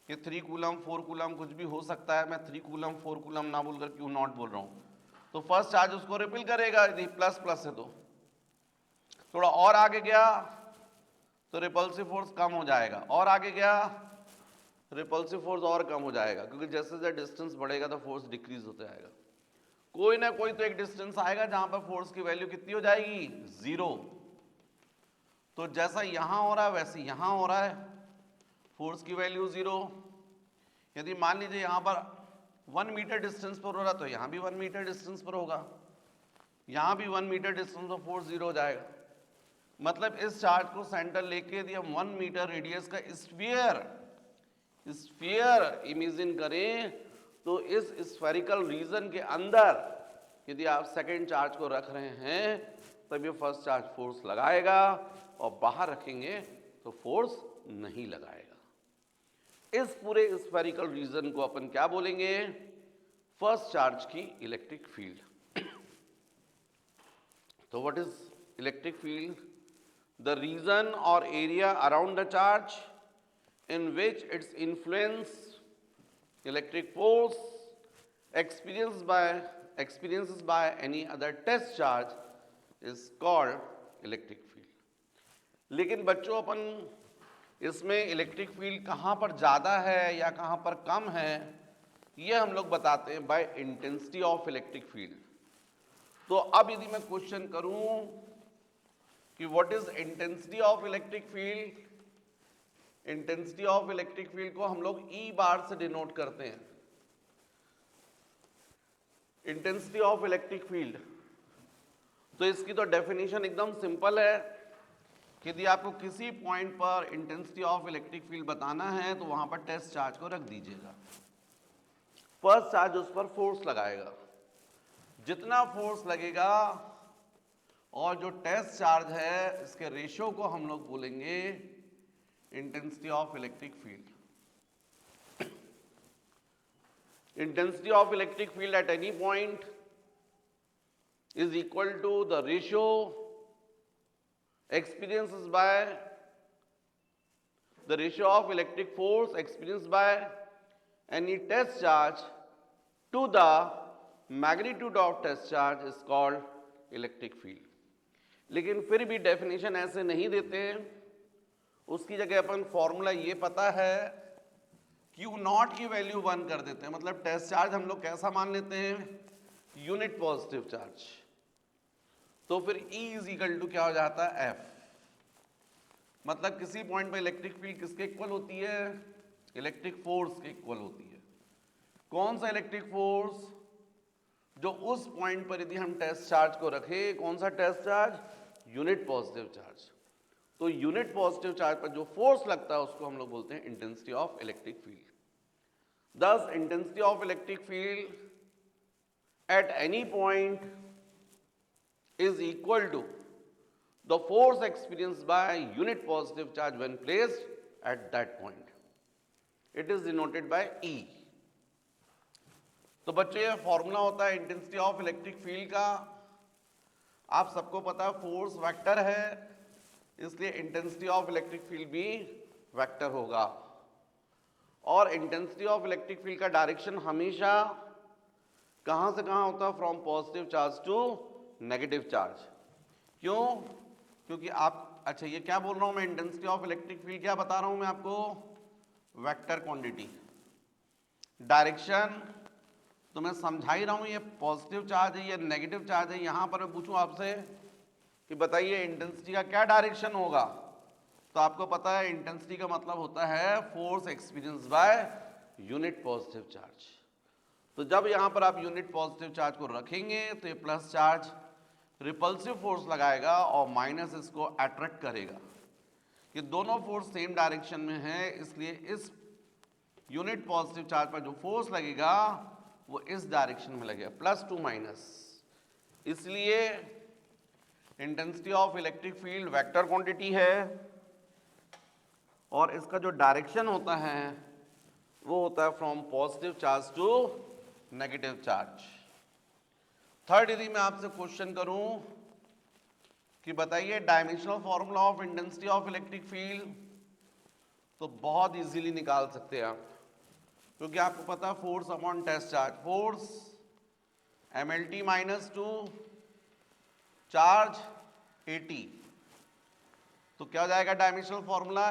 [SPEAKER 1] ये 3 कूलम 4 कूलम कुछ भी हो सकता है, मैं 3 कूलम 4 कूलम ना बोलकर Q नॉट बोल रहा हूँ, तो फर्स्ट चार्ज उसको रिपेल करेगा, यदि प्लस प्लस है तो थोड़ा और आगे गया तो रिपल्सिव फोर्स कम हो जाएगा, और आगे गया रिपल्सिव फोर्स और कम हो जाएगा, क्योंकि जैसे जैसे डिस्टेंस बढ़ेगा तो फोर्स डिक्रीज होता जाएगा। कोई ना कोई तो एक डिस्टेंस आएगा जहां पर फोर्स की वैल्यू कितनी हो जाएगी, 0। तो जैसा यहां हो रहा है वैसे यहां हो रहा है, फोर्स की वैल्यू 0। यदि मान लीजिए यहां पर 1 मीटर डिस्टेंस पर हो रहा तो यहां भी 1 मीटर डिस्टेंस पर होगा, यहां भी 1 मीटर डिस्टेंस पर फोर्स 0 हो जाएगा। मतलब इस चार्ज को सेंटर लेके यदि हम 1 मीटर रेडियस का स्फीयर इमेजिन करें तो इस स्फेरिकल रीजन के अंदर यदि आप सेकेंड चार्ज को रख रहे हैं तब ये फर्स्ट चार्ज फोर्स लगाएगा, और बाहर रखेंगे तो फोर्स नहीं लगाएगा। इस पूरे स्फेरिकल रीजन को अपन क्या बोलेंगे? फर्स्ट चार्ज की इलेक्ट्रिक फील्ड। तो what is electric field? The region और area around the charge in which its influence, electric force experiences by any other test charge is called electric field. लेकिन बच्चों अपन इसमें इलेक्ट्रिक फील्ड कहाँ पर ज़्यादा है या कहाँ पर कम है ये हम लोग बताते हैं by intensity of electric field. तो अब यदि मैं क्वेश्चन करूं कि what is intensity of electric field, intensity of electric field को हम लोग ई बार से डिनोट करते हैं। इंटेंसिटी ऑफ इलेक्ट्रिक फील्ड, तो इसकी तो डेफिनेशन एकदम सिंपल है कि यदि आपको किसी पॉइंट पर इंटेंसिटी ऑफ इलेक्ट्रिक फील्ड बताना है तो वहां पर टेस्ट चार्ज को रख दीजिएगा। फर्स्ट चार्ज उस पर फोर्स लगाएगा, जितना फोर्स लगेगा और जो टेस्ट चार्ज है इसके रेशियो को हम लोग बोलेंगे intensity of electric field. Intensity of electric field at any point is equal to the ratio experienced by the ratio of electric force experienced by any test charge to the magnitude of test charge is called electric field। लेकिन फिर भी डेफिनेशन ऐसे नहीं देते हैं, उसकी जगह अपन फॉर्मूला ये पता है Q नॉट की वैल्यू 1 कर देते हैं। मतलब टेस्ट चार्ज हम लोग कैसा मान लेते हैं? Unit positive charge. तो फिर E इज इक्वल टू क्या हो जाता है? F। मतलब किसी पॉइंट पे इलेक्ट्रिक फील्ड किसके इक्वल होती है? इलेक्ट्रिक फोर्स के इक्वल होती है। कौन सा इलेक्ट्रिक फोर्स? जो उस पॉइंट पर यदि हम टेस्ट चार्ज को रखें, कौन सा test charge? Unit positive charge. तो यूनिट पॉजिटिव चार्ज पर जो फोर्स लगता है उसको हम लोग बोलते हैं इंटेंसिटी ऑफ इलेक्ट्रिक फील्ड। दस intensity of electric field at any point is equal to the force experienced by unit positive charge when placed at that point. It is denoted by E। तो बच्चों ये फॉर्मूला होता है इंटेंसिटी ऑफ इलेक्ट्रिक फील्ड का। आप सबको पता है फोर्स वेक्टर है, इसलिए इंटेंसिटी ऑफ इलेक्ट्रिक फील्ड भी वेक्टर होगा। और इंटेंसिटी ऑफ इलेक्ट्रिक फील्ड का डायरेक्शन हमेशा कहां से कहां होता है? From positive charge to negative charge. क्यों? क्योंकि आप, अच्छा ये क्या बोल रहा हूं मैं? इंटेंसिटी ऑफ इलेक्ट्रिक फील्ड क्या बता रहा हूं मैं आपको? Vector quantity. डायरेक्शन तो मैं समझा ही रहा हूं, ये पॉजिटिव चार्ज है, ये नेगेटिव चार्ज है। यहां पर मैं पूछूं आपसे कि बताइए इंटेंसिटी का क्या डायरेक्शन होगा, तो आपको पता है इंटेंसिटी का मतलब होता है force experience by unit positive charge. तो जब यहां पर आप यूनिट पॉजिटिव चार्ज को रखेंगे तो ये प्लस चार्ज रिपल्सिव फोर्स लगाएगा और माइनस इसको अट्रैक्ट करेगा। ये दोनों फोर्स सेम डायरेक्शन में है, इसलिए इस यूनिट पॉजिटिव चार्ज पर जो फोर्स लगेगा वो इस डायरेक्शन में लगेगा, प्लस टू माइनस। इसलिए intensity of electric field vector quantity है और इसका जो डायरेक्शन होता है वो होता है from positive charge to negative charge. Third, यदि मैं आपसे क्वेश्चन करूं कि बताइए dimensional formula of intensity of electric field, तो बहुत इजीली निकाल सकते हैं आप, क्योंकि आपको पता है force upon test charge. Force MLT minus 2, charge AT। तो क्या हो जाएगा dimensional formula?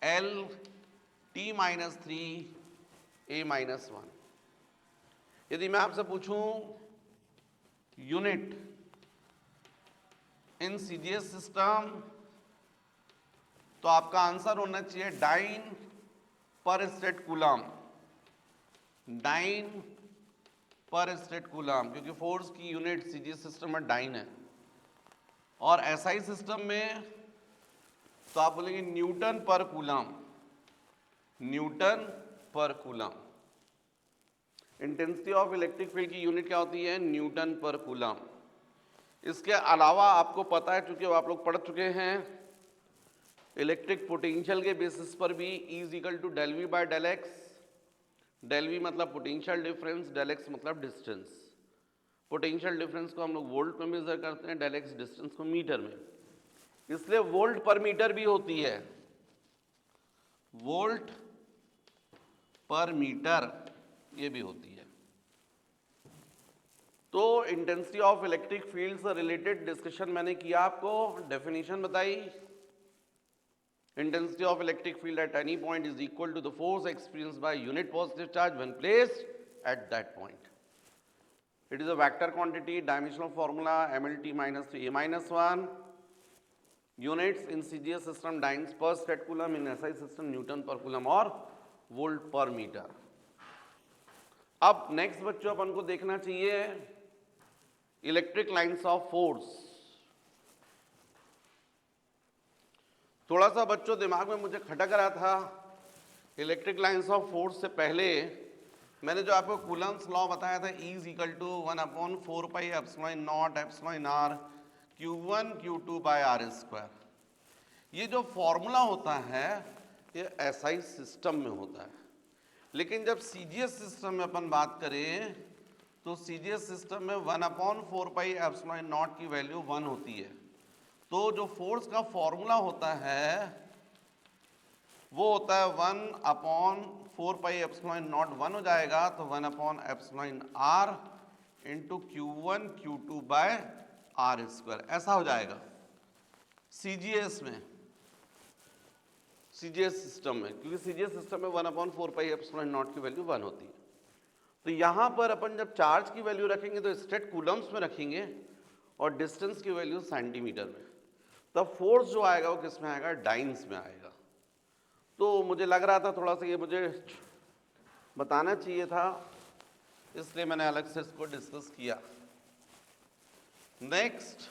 [SPEAKER 1] MLT minus 3 A minus 1। यदि मैं आपसे पूछूं यूनिट इन सीजीएस सिस्टम, तो आपका आंसर होना चाहिए डाइन पर स्टेट कूलम। डाइन पर स्टेट कूलम, क्योंकि फोर्स की यूनिट सीजीएस सिस्टम में डाइन है। और एसआई सिस्टम में तो आप बोलेंगे न्यूटन पर कूलम। न्यूटन पर coulomb. Intensity of electric field की यूनिट क्या होती है? न्यूटन पर कूलम। इसके अलावा आपको पता है, चूंकि आप लोग पढ़ चुके हैं, इलेक्ट्रिक पोटेंशियल के बेसिस पर भी E is equal to del V by del X. Del V मतलब पोटेंशियल डिफरेंस, डेल एक्स मतलब डिस्टेंस। पोटेंशियल डिफरेंस को हम लोग वोल्ट में मेजर करते हैं, डेल एक्स डिस्टेंस को मीटर में, इसलिए वोल्ट पर मीटर भी होती है, वोल्ट पर मीटर ये भी होती है। तो इंटेंसिटी ऑफ इलेक्ट्रिक फील्ड से रिलेटेड डिस्कशन मैंने किया, आपको डेफिनेशन बताई। Intensity of electric field at any point is equal to the force experienced by unit positive charge when placed at that point. It is a vector quantity, dimensional formula MLT minus A minus 1. Units in CGS system dynes per square coulomb, in SI system Newton per coulomb और volt per meter. अब नेक्स्ट बच्चों अपन को देखना चाहिए इलेक्ट्रिक लाइन्स ऑफ फोर्स। थोड़ा सा बच्चों दिमाग में मुझे खटक रहा था, इलेक्ट्रिक लाइन्स ऑफ फोर्स से पहले मैंने जो आपको कूलम्स लॉ बताया था, E is equal to 1/4 pi epsilon naught epsilon r Q1 Q2 by R square. ये जो फॉर्मूला होता है ये SI सिस्टम में होता है, लेकिन जब CGS सिस्टम में अपन बात करें तो CGS सिस्टम में 1/4 पाई एप्सिलॉन नॉट की वैल्यू 1 होती है। तो जो फोर्स का फॉर्मूला होता है वो होता है 1/4 पाई एप्सिलॉन नॉट 1 हो जाएगा, तो 1/एप्सिलॉन r into Q1 Q2 by R square, ऐसा हो जाएगा CGS में, CGS सिस्टम में, क्योंकि CGS सिस्टम में 1/4 पाई एप्सिलॉन नॉट की वैल्यू 1 होती है। तो यहाँ पर अपन जब चार्ज की वैल्यू रखेंगे तो स्ट्रेट कूलम्स में रखेंगे और डिस्टेंस की वैल्यू सेंटीमीटर में, तब फोर्स जो आएगा वो किस में आएगा, डाइन्स में आएगा। तो मुझे लग रहा था थोड़ा सा ये मुझे बताना चाहिए था, इसलिए मैंने अलग से इसको डिस्कस किया। नेक्स्ट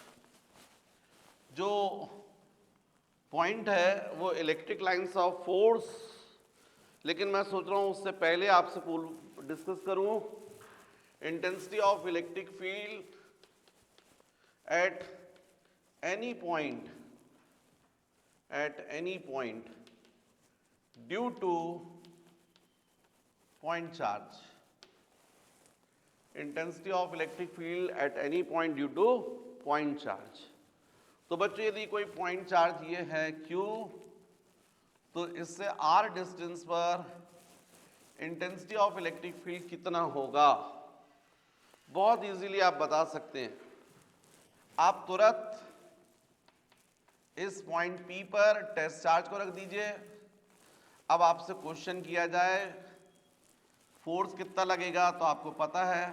[SPEAKER 1] जो पॉइंट है वो इलेक्ट्रिक लाइन्स ऑफ फोर्स, लेकिन मैं सोच रहा हूँ उससे पहले आपसे डिस्कस करूँ intensity of electric field at any point due two point charge. Intensity of electric field at any point due two point charge. तो बच्चों यदि कोई पॉइंट चार्ज ये है Q, तो इससे R डिस्टेंस पर इंटेंसिटी ऑफ इलेक्ट्रिक फील्ड कितना होगा, बहुत इजीली आप बता सकते हैं। आप तुरंत इस पॉइंट P पर टेस्ट चार्ज को रख दीजिए। अब आपसे क्वेश्चन किया जाए फोर्स कितना लगेगा, तो आपको पता है,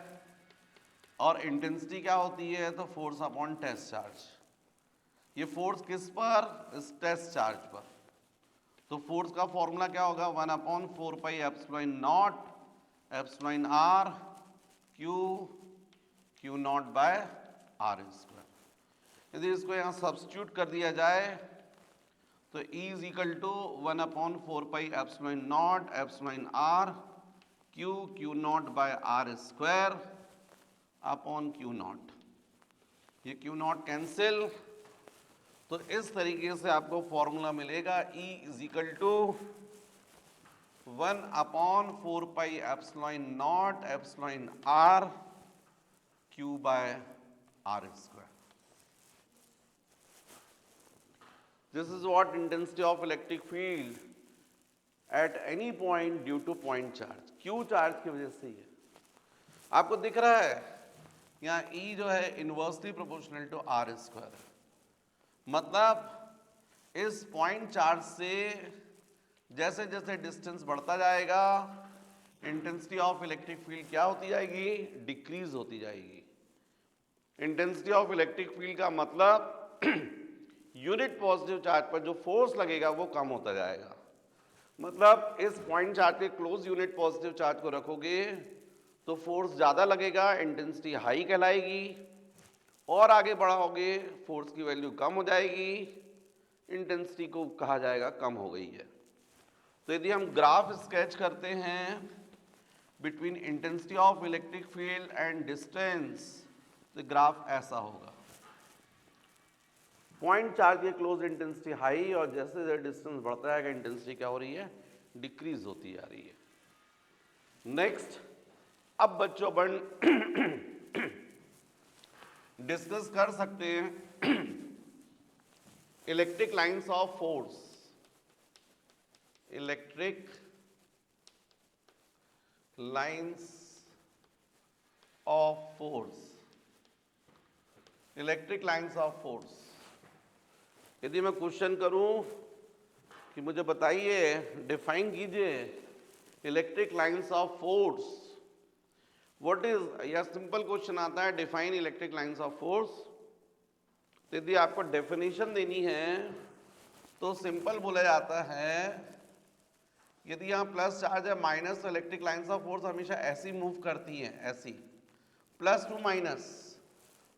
[SPEAKER 1] और इंटेंसिटी क्या होती है, तो फोर्स अपॉन टेस्ट चार्ज। ये फोर्स किस पर, इस टेस्ट चार्ज पर। तो फोर्स का फॉर्मूला क्या होगा, 1/4 pi epsilon naught epsilon r Q naught by R square. यदि इसको यहाँ सब्स्टिट्यूट कर दिया जाए तो E is equal to 1/4 pi epsilon naught epsilon r Q naught by R square upon Q naught. ये Q नॉट कैंसिल, तो इस तरीके से आपको फॉर्मूला मिलेगा E is equal to 1/4 pi epsilon naught epsilon r Q by R square. This is what intensity of electric field at any point due to point charge. Q charge की वजह से ही है। आपको दिख रहा है यहाँ E जो है inversely proportional to R square, मतलब इस पॉइंट चार्ज से जैसे जैसे डिस्टेंस बढ़ता जाएगा इंटेंसिटी ऑफ इलेक्ट्रिक फील्ड क्या होती जाएगी, डिक्रीज होती जाएगी। इंटेंसिटी ऑफ इलेक्ट्रिक फील्ड का मतलब यूनिट पॉजिटिव चार्ज पर जो फोर्स लगेगा वो कम होता जाएगा। मतलब इस पॉइंट चार्ज के क्लोज यूनिट पॉजिटिव चार्ज को रखोगे तो फोर्स ज़्यादा लगेगा, इंटेंसिटी हाई कहलाएगी, और आगे बढ़ाओगे फोर्स की वैल्यू कम हो जाएगी, इंटेंसिटी को कहा जाएगा कम हो गई है। तो यदि हम ग्राफ स्केच करते हैं between intensity of electric field and distance, तो ग्राफ ऐसा होगा। पॉइंट चार्ज की क्लोज इंटेंसिटी हाई, और जैसे जैसे डिस्टेंस बढ़ता है इंटेंसिटी क्या हो रही है, डिक्रीज होती जा रही है। नेक्स्ट, अब बच्चों अपन डिस्कस कर सकते हैं electric lines of force. Electric lines of force. Electric lines of force. यदि मैं क्वेश्चन करूं कि मुझे बताइए, डिफाइन कीजिए electric lines of force, what is, या सिंपल क्वेश्चन आता है define electric lines of force, तो यदि आपको डेफिनेशन देनी है तो सिंपल बोला जाता है, यदि यहां प्लस चार्ज है माइनस, तो इलेक्ट्रिक लाइंस ऑफ फोर्स हमेशा ऐसी मूव करती हैं, ऐसी प्लस टू माइनस,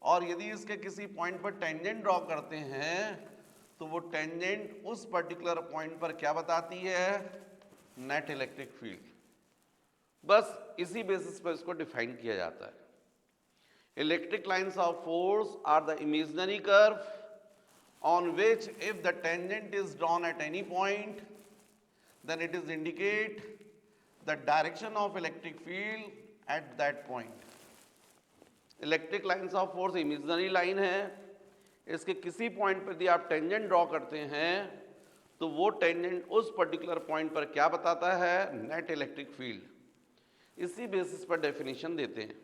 [SPEAKER 1] और यदि इसके किसी पॉइंट पर टेंजेंट ड्रॉ करते हैं तो वो टेंजेंट उस पर्टिकुलर पॉइंट पर क्या बताती है, नेट इलेक्ट्रिक फील्ड। बस इसी बेसिस पर इसको डिफाइन किया जाता है। Electric lines of force are the imaginary curve on which if the tangent is drawn at any point, then it is indicate the direction of electric field at that point. Electric lines of force imaginary line है, इसके किसी पॉइंट पर यदि आप टेंजेंट ड्रॉ करते हैं तो वो टेंजेंट उस पर्टिकुलर पॉइंट पर क्या बताता है, नेट इलेक्ट्रिक फील्ड। इसी बेसिस पर डेफिनेशन देते हैं।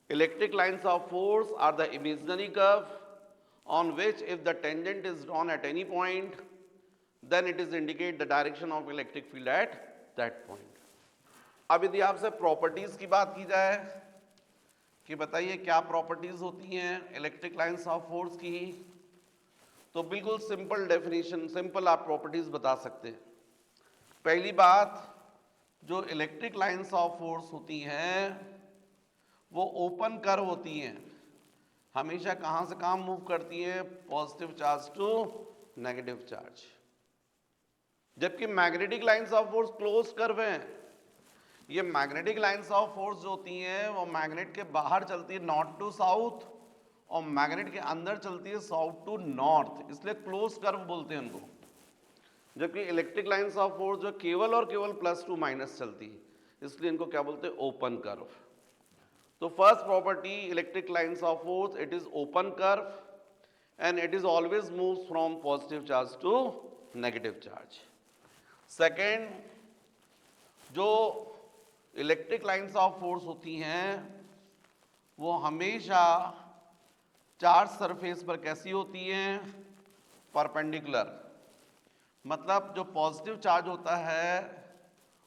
[SPEAKER 1] Electric lines of force are the imaginary curve on which if the tangent is drawn at any point, then it is indicate the direction of electric field at that point. अब यदि आपसे प्रॉपर्टीज की बात की जाए कि बताइए क्या प्रॉपर्टीज होती हैं इलेक्ट्रिक लाइंस ऑफ फोर्स की, तो बिल्कुल सिंपल डेफिनेशन, सिंपल आप प्रॉपर्टीज बता सकते हैं। पहली बात, जो इलेक्ट्रिक लाइंस ऑफ फोर्स होती हैं वो ओपन कर्व होती हैं, हमेशा कहां से कहां मूव करती है, positive charge to negative charge. जबकि magnetic lines of force close curve हैं। ये मैग्नेटिक लाइंस ऑफ फोर्स जो होती हैं वो मैग्नेट के बाहर चलती है नॉर्थ टू साउथ, और मैग्नेट के अंदर चलती है साउथ टू नॉर्थ, इसलिए क्लोज कर्व बोलते हैं उनको। जबकि इलेक्ट्रिक लाइंस ऑफ फोर्स जो केवल और केवल प्लस टू माइनस चलती है, इसलिए इनको क्या बोलते हैं, ओपन कर्व। तो first property electric lines of force, it is open curve and it is always moves from positive charge to negative charge. Second, जो इलेक्ट्रिक लाइंस ऑफ फोर्स होती हैं वो हमेशा चार्ज सरफेस पर कैसी होती हैं, परपेंडिकुलर। मतलब जो पॉजिटिव चार्ज होता है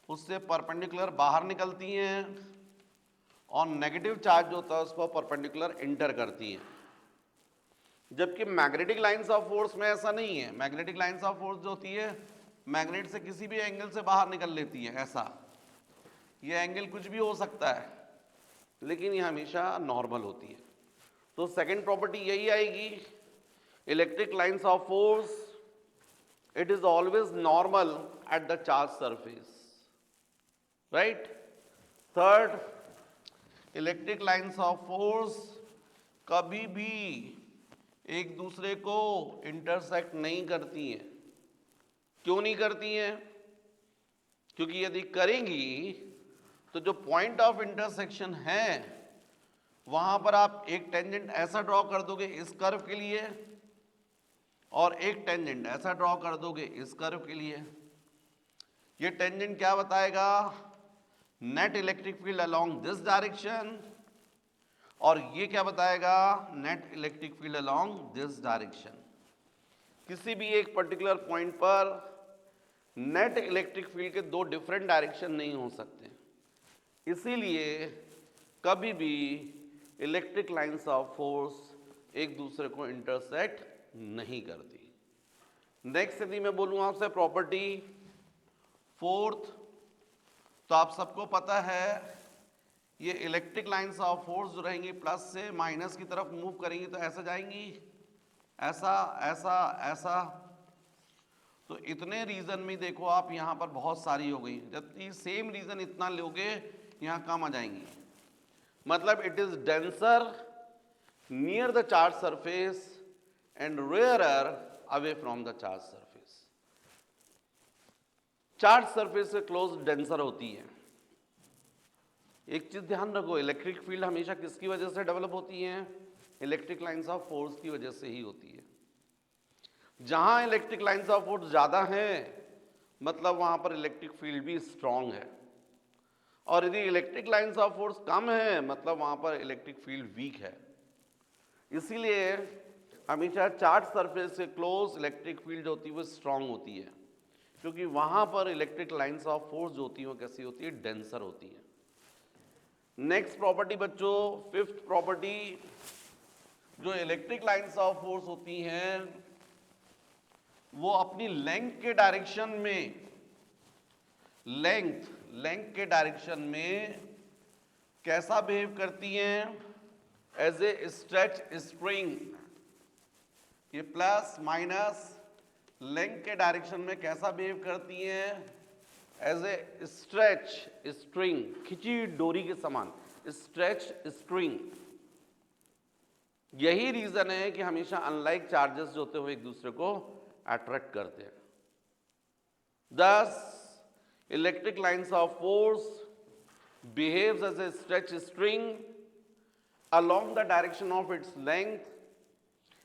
[SPEAKER 1] उससे परपेंडिकुलर बाहर निकलती हैं, और नेगेटिव चार्ज जो होता है उसको परपेंडिकुलर इंटर करती है। जबकि मैग्नेटिक लाइंस ऑफ फोर्स में ऐसा नहीं है। मैग्नेटिक लाइंस ऑफ फोर्स जो होती है मैग्नेट से किसी भी एंगल से बाहर निकल लेती है, ऐसा ये एंगल कुछ भी हो सकता है, लेकिन ये हमेशा नॉर्मल होती है। तो सेकंड प्रॉपर्टी यही आएगी, electric lines of force it is always normal at the charge surface, right. Third, electric lines of force कभी भी एक दूसरे को इंटरसेक्ट नहीं करती हैं। क्यों नहीं करती हैं? क्योंकि यदि करेंगी तो जो पॉइंट ऑफ इंटरसेक्शन है वहां पर आप एक टेंजेंट ऐसा ड्रॉ कर दोगे इस कर्व के लिए, और एक टेंजेंट ऐसा ड्रॉ कर दोगे इस कर्व के लिए। ये टेंजेंट क्या बताएगा, net electric field along this direction, और ये क्या बताएगा, net electric field along this direction. किसी भी एक पर्टिकुलर पॉइंट पर नेट इलेक्ट्रिक फील्ड के दो डिफरेंट डायरेक्शन नहीं हो सकते, इसीलिए कभी भी इलेक्ट्रिक लाइंस ऑफ फोर्स एक दूसरे को इंटरसेक्ट नहीं करती। नेक्स्ट यदि मैं बोलूं आपसे प्रॉपर्टी फोर्थ, तो आप सबको पता है ये इलेक्ट्रिक लाइंस ऑफ फोर्स जो रहेंगी प्लस से माइनस की तरफ मूव करेंगी तो ऐसा जाएंगी, ऐसा ऐसा ऐसा। तो इतने रीजन में देखो आप यहाँ पर बहुत सारी हो गई, जबकि सेम रीजन इतना लोगे यहाँ कम आ जाएंगी। मतलब it is denser near the charge surface and rarer away from the charged surface. Charge surface से क्लोज डेंसर होती है। एक चीज ध्यान रखो, इलेक्ट्रिक फील्ड हमेशा किसकी वजह से डेवलप होती है? इलेक्ट्रिक लाइंस ऑफ फोर्स की वजह से ही होती है। जहां इलेक्ट्रिक लाइंस ऑफ फोर्स ज्यादा है मतलब वहां पर इलेक्ट्रिक फील्ड भी स्ट्रांग है, और यदि इलेक्ट्रिक लाइंस ऑफ फोर्स कम है मतलब वहां पर इलेक्ट्रिक फील्ड वीक है। इसीलिए हमेशा चार्ज सरफेस से क्लोज इलेक्ट्रिक फील्ड होती है वो स्ट्रांग होती है, क्योंकि वहां पर इलेक्ट्रिक लाइंस ऑफ फोर्स जो होती है वो कैसी होती है? डेंसर होती है। नेक्स्ट प्रॉपर्टी बच्चों, फिफ्थ प्रॉपर्टी, जो इलेक्ट्रिक लाइंस ऑफ फोर्स होती हैं वो अपनी लेंथ के डायरेक्शन में, लेंथ के डायरेक्शन में कैसा बिहेव करती हैं? As a stretch spring. ये प्लस माइनस लेंथ के डायरेक्शन में कैसा बिहेव करती हैं? एज ए स्ट्रेच स्ट्रिंग, खिंची डोरी के समान, स्ट्रेच स्ट्रिंग। यही रीजन है कि हमेशा अनलाइक चार्जेस जो होते हैं वो एक दूसरे को अट्रैक्ट करते हैं। Thus, electric lines of force behaves as a stretch string along the direction of its length,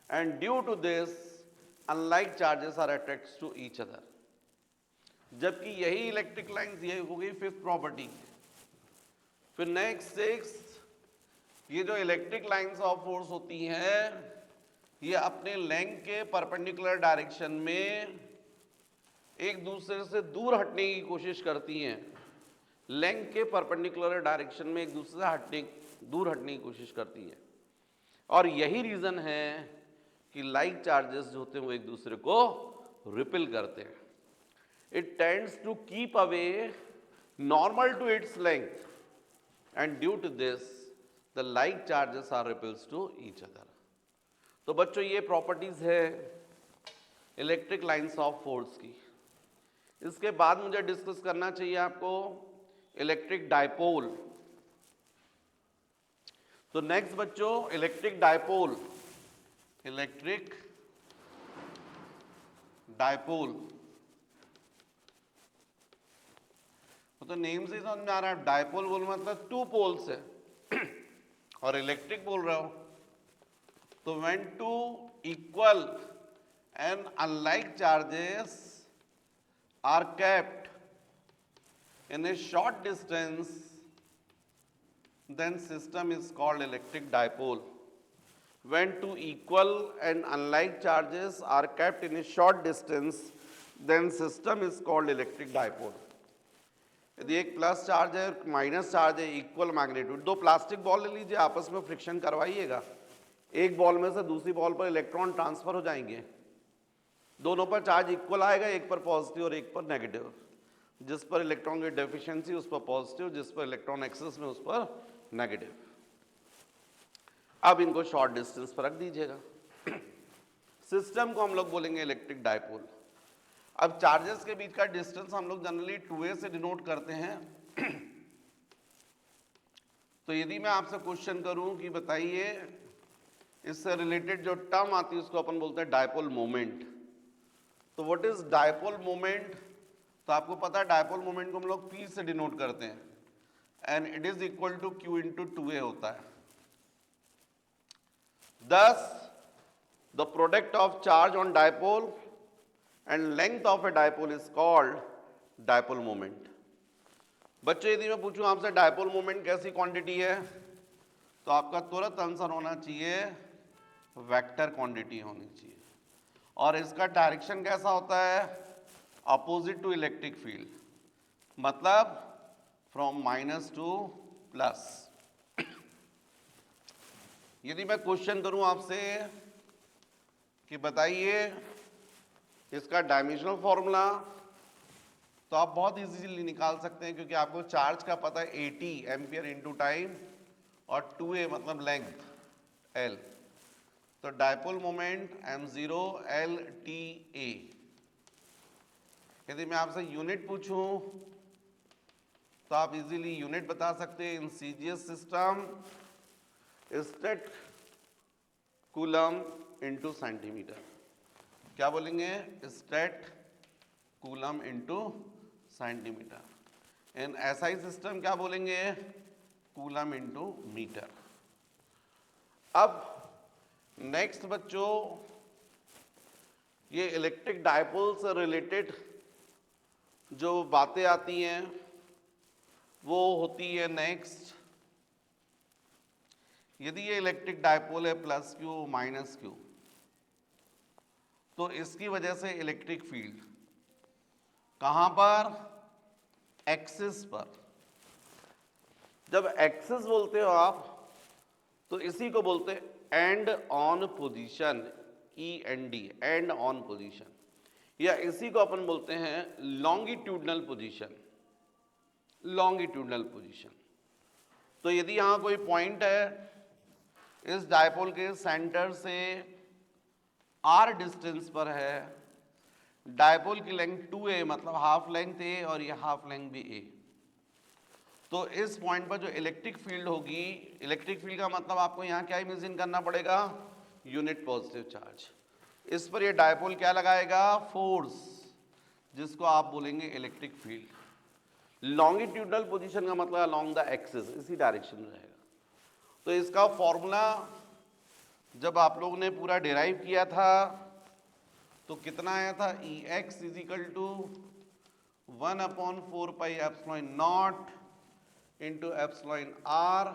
[SPEAKER 1] and due to this, unlike charges are attracted to each other. जबकि यही इलेक्ट्रिक लाइंस, ये हो गई फिफ्थ प्रॉपर्टी। फिर नेक्स्ट सिक्स्थ, ये जो इलेक्ट्रिक लाइंस ऑफ फोर्स होती हैं ये अपने लेंथ के परपेंडिकुलर डायरेक्शन में एक दूसरे से दूर हटने की कोशिश करती हैं। लेंथ के परपेंडिकुलर डायरेक्शन में एक दूसरे से दूर हटने की कोशिश करती हैं, और यही रीजन है कि लाइक चार्जेस जो होते हैं वो एक दूसरे को रिपेल करते हैं। It tends to keep away normal to its length, and due to this the like charges are repels to each other. तो बच्चों ये प्रॉपर्टीज है इलेक्ट्रिक लाइंस ऑफ फोर्स की। इसके बाद मुझे डिस्कस करना चाहिए आपको इलेक्ट्रिक डायपोल। तो नेक्स्ट बच्चों इलेक्ट्रिक डायपोल, इलेक्ट्रिक डायपोल तो नेम से समझ में आ रहा है। डायपोल बोल मतलब टू पोल्स है और इलेक्ट्रिक बोल रहा हूं तो when two equal and unlike charges are kept in a short distance, then system is called electric dipole. When two equal and unlike charges are kept in a short distance, then system is called electric dipole. यदि एक प्लस चार्ज है माइनस चार्ज है, इक्वल मैग्नीट्यूड, दो प्लास्टिक बॉल ले लीजिए, आपस में फ्रिक्शन करवाइएगा, एक बॉल में से दूसरी बॉल पर इलेक्ट्रॉन ट्रांसफर हो जाएंगे, दोनों पर चार्ज इक्वल आएगा, एक पर पॉजिटिव और एक पर नेगेटिव। जिस पर इलेक्ट्रॉन की डेफिशिएंसी उस पर पॉजिटिव, जिस पर इलेक्ट्रॉन एक्सेस में उस पर नेगेटिव। अब इनको शॉर्ट डिस्टेंस पर रख दीजिएगा। सिस्टम को हम लोग बोलेंगे इलेक्ट्रिक डायपोल। अब चार्जेस के बीच का डिस्टेंस हम लोग जनरली 2a से डिनोट करते हैं। तो यदि मैं आपसे क्वेश्चन करूं कि बताइए इससे रिलेटेड जो टर्म आती है उसको अपन बोलते हैं डायपोल मोमेंट। तो व्हाट इज डायपोल मोमेंट? तो आपको पता है डायपोल मोमेंट को हम लोग P से डिनोट करते हैं, and it is equal to Q into 2a होता है। Thus, the product of charge on dipole and length of a dipole is called dipole moment. बच्चों यदि मैं पूछूं आपसे डायपोल मोमेंट कैसी क्वांटिटी है तो आपका तुरंत आंसर होना चाहिए वेक्टर क्वांटिटी होनी चाहिए, और इसका डायरेक्शन कैसा होता है? अपोजिट टू इलेक्ट्रिक फील्ड, मतलब फ्रॉम माइनस टू प्लस। यदि मैं क्वेश्चन करूं आपसे कि बताइए इसका डायमेंशनल फॉर्मूला, तो आप बहुत इजीली निकाल सकते हैं क्योंकि आपको चार्ज का पता है 80 एम्पियर इंटू टाइम और 2a मतलब लेंथ l। तो dipole moment m0 l t a। यदि मैं आपसे यूनिट पूछूं तो आप इजीली यूनिट बता सकते हैं। In CGS system stat coulomb into centimetre. क्या बोलेंगे? Stat coulomb into centimetre. In SI system क्या बोलेंगे? Coulomb into metre. अब नेक्स्ट बच्चों, ये इलेक्ट्रिक डायपोल से रिलेटेड जो बातें आती हैं वो होती है नेक्स्ट। यदि ये इलेक्ट्रिक डायपोल है प्लस क्यू माइनस क्यू, तो इसकी वजह से इलेक्ट्रिक फील्ड कहां पर? एक्सिस पर। जब एक्सिस बोलते हो आप तो इसी को बोलते हैं and on position, END, and on position, या इसी को अपन बोलते हैं लॉन्गिट्यूडनल पोजीशन, लॉन्गिट्यूडनल पोजीशन। तो यदि यहां कोई पॉइंट है, इस डायपोल के सेंटर से r डिस्टेंस पर है, डायपोल की लेंथ 2a मतलब हाफ लेंथ a और ये हाफ लेंथ भी a, तो इस पॉइंट पर जो इलेक्ट्रिक फील्ड होगी, इलेक्ट्रिक फील्ड का मतलब आपको यहाँ क्या इमेजिन करना पड़ेगा? Unit positive charge. इस पर ये डायपोल क्या लगाएगा? फोर्स, जिसको आप बोलेंगे इलेक्ट्रिक फील्ड। लॉन्गिट्यूडनल पोजीशन का मतलब अलोंग द एक्सिस, इसी डायरेक्शन में रहेगा। तो इसका फॉर्मूला जब आप लोगों ने पूरा डिराइव किया था तो कितना आया था? Ex is equal to 1/4 pi epsilon naught into epsilon r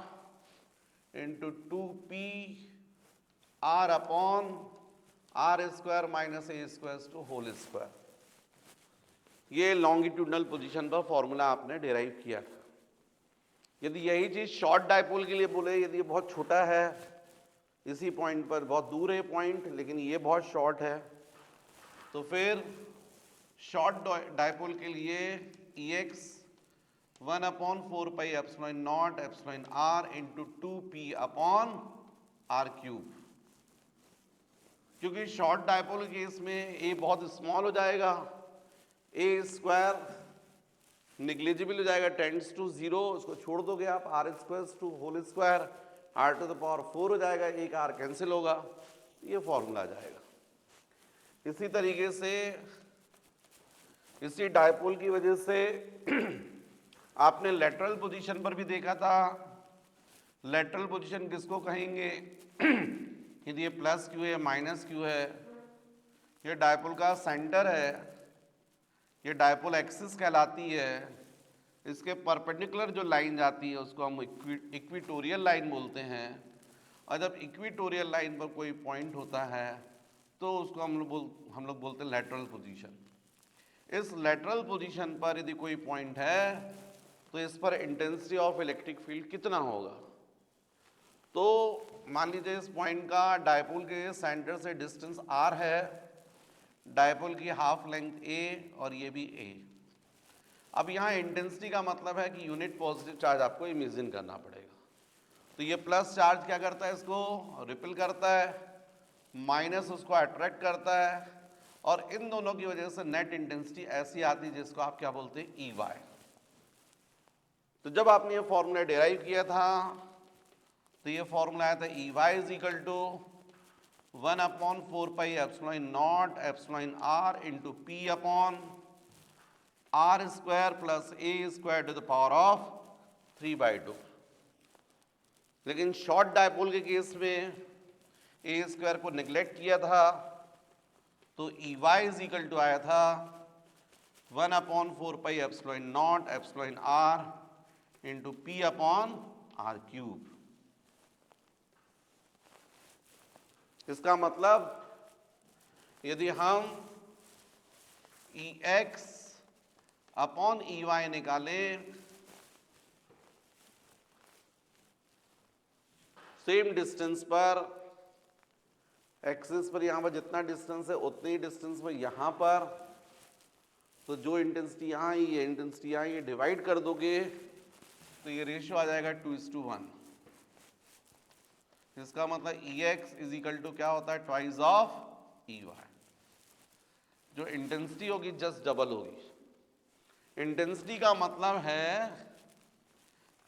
[SPEAKER 1] into 2p r upon r square minus a square to whole square. ये लॉन्गिट्यूडनल पोजीशन पर फॉर्मूला आपने डिराइव किया था। यदि यही चीज शॉर्ट डायपोल के लिए बोले, यदि ये बहुत छोटा है, इसी पॉइंट पर बहुत दूर है पॉइंट, लेकिन ये बहुत शॉर्ट है, तो फिर शॉर्ट डायपोल के लिए Ex 1/4 pi epsilon naught epsilon r into 2p upon r cube. क्योंकि शॉर्ट डायपोल के केस में a बहुत स्मॉल हो जाएगा, a स्क्वायर निग्लिजिबल हो जाएगा, टेंड्स टू 0, उसको छोड़ दोगे आप, r square to whole square r to the power 4 हो जाएगा, एक r कैंसिल होगा, ये फॉर्मूला आ जाएगा। इसी तरीके से इसी डायपोल की वजह से आपने लेटरल पोजीशन पर भी देखा था। लेटरल पोजीशन किसको कहेंगे? यदि ये प्लस क्यू है माइनस क्यू है, ये डायपोल का सेंटर है, ये डायपोल एक्सिस कहलाती है। इसके परपेंडिकुलर जो लाइन जाती है उसको हम इक्विटोरियल लाइन बोलते हैं, और जब इक्विटोरियल लाइन पर कोई पॉइंट होता है तो उसको हम लोग बोलते हैं लेटरल पोजीशन। इस लेटरल पोजीशन पर यदि कोई पॉइंट है तो इस पर इंटेंसिटी ऑफ इलेक्ट्रिक फील्ड कितना होगा? तो मान लीजिए इस पॉइंट का डायपोल के सेंटर से डिस्टेंस r है, डायपोल की हाफ लेंथ a और ये भी a। अब यहाँ इंटेंसिटी का मतलब है कि यूनिट पॉजिटिव चार्ज आपको इमेजिन करना पड़ेगा। तो ये प्लस चार्ज क्या करता है? इसको रिपेल करता है, माइनस उसको अट्रैक्ट करता है, और इन दोनों की वजह से नेट इंटेंसिटी ऐसी आती है जिसको आप क्या बोलते हैं? EY। तो जब आपने ये फॉर्मूला डिराइव किया था तो ये फॉर्मूला आया था EY is equal to 1/4 pi epsilon naught epsilon r into p upon r square plus a square to the power of 3/2। लेकिन शॉर्ट डायपोल के केस में a स्क्वायर को निगलेक्ट किया था, तो EY इज इक्वल टू आया था 1/4 pi epsilon naught epsilon r into p upon r cube. इसका मतलब यदि हम Ex अपॉन EY निकालें, सेम डिस्टेंस पर, एक्सिस पर यहां पर जितना डिस्टेंस है उतने ही डिस्टेंस पर यहां पर, तो जो इंटेंसिटी यहां आई, ये इंटेंसिटी यहां, ये डिवाइड कर दोगे तो ये रेशियो आ जाएगा 2:1। इसका मतलब Ex इज इक्वल टू क्या होता है? Twice of EY। जो इंटेंसिटी होगी जस्ट डबल होगी। इंटेंसिटी का मतलब है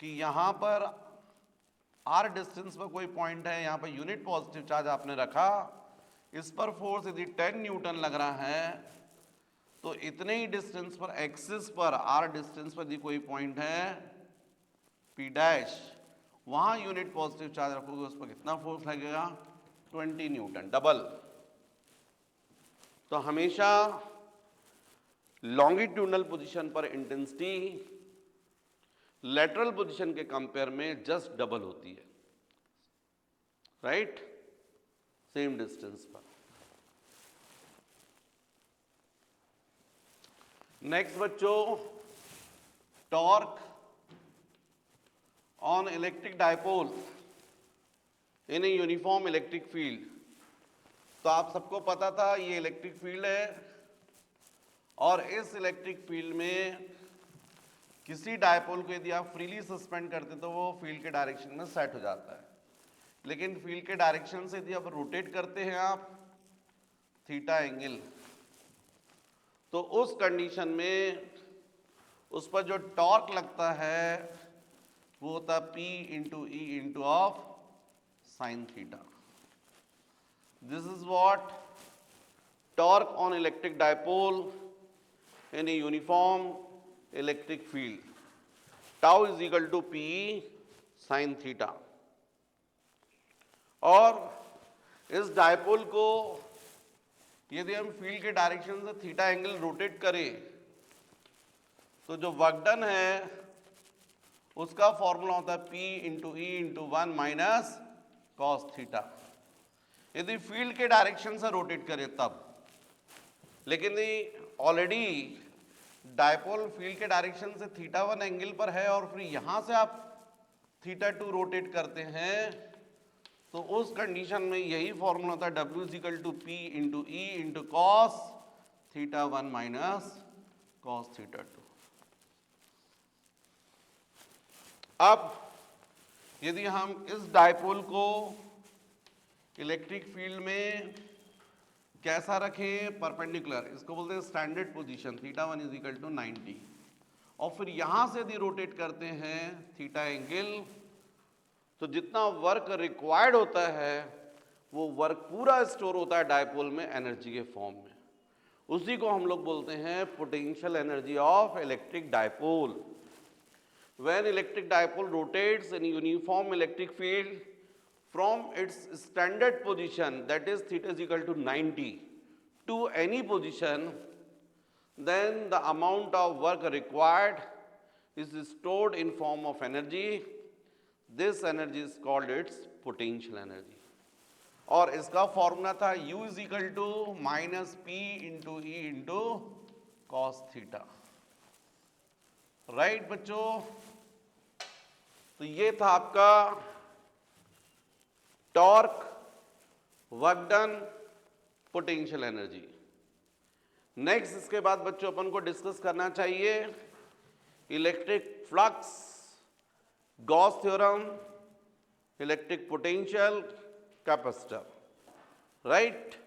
[SPEAKER 1] कि यहां पर r डिस्टेंस पर कोई पॉइंट है, यहां पर यूनिट पॉजिटिव चार्ज आपने रखा, इस पर फोर्स यदि 10 न्यूटन लग रहा है तो इतने ही डिस्टेंस पर एक्सिस पर आर डिस्टेंस पर यदि कोई पॉइंट है पी डैश, वहां यूनिट पॉजिटिव चार्ज रखोगे उस पर कितना फोर्स लगेगा 20 न्यूटन, डबल। तो हमेशा लॉन्गिट्यूडनल पोजीशन पर इंटेंसिटी लेटरल पोजीशन के कंपेयर में जस्ट डबल होती है, राइट, सेम डिस्टेंस पर। नेक्स्ट बच्चों, torque on electric dipole in a uniform electric field. तो आप सबको पता था ये इलेक्ट्रिक फील्ड है और इस इलेक्ट्रिक फील्ड में किसी डायपोल को यदि आप फ्रीली सस्पेंड करते तो वो फील्ड के डायरेक्शन में सेट हो जाता है, लेकिन फील्ड के डायरेक्शन से यदि आप रोटेट करते हैं आप थीटा एंगल, तो उस कंडीशन में उस पर जो टॉर्क लगता है वो होता है P into E into of sine theta. This is what torque on electric dipole in a uniform electric field, tau is equal to P sine theta. और इस डायपोल को यदि हम फील्ड के डायरेक्शन से थीटा एंगल रोटेट करें तो जो वर्क डन है उसका फॉर्मूला होता है P into E into 1 minus cos theta, यदि फील्ड के डायरेक्शन से रोटेट करें तब। लेकिन ऑलरेडी डायपोल फील्ड के डायरेक्शन से थीटा 1 एंगल पर है और फिर यहां से आप थीटा 2 रोटेट करते हैं तो उस कंडीशन में यही फॉर्मूला होता है W is equal to P into E into cos theta 1 minus cos theta 2। अब यदि हम इस डायपोल को इलेक्ट्रिक फील्ड में कैसा रखें, परपेंडिकुलर, इसको बोलते हैं standard position, theta 1 is equal to 90, और फिर यहां से यदि रोटेट करते हैं थीटा एंगल तो जितना वर्क रिक्वायर्ड होता है वो वर्क पूरा स्टोर होता है डायपोल में एनर्जी के फॉर्म में। उसी को हम लोग बोलते हैं potential energy of electric dipole. When electric dipole rotates in uniform electric field from its standard position, that is theta is equal to 90, to any position, then the amount of work required is stored in form of energy. This energy is called its potential energy. और इसका फॉर्मूला था U is equal to minus P into E into cos theta, right बच्चों। तो ये था आपका torque, work done, potential energy. Next इसके बाद बच्चों अपन को डिस्कस करना चाहिए electric flux, Gauss theorem, electric potential, capacitor, right.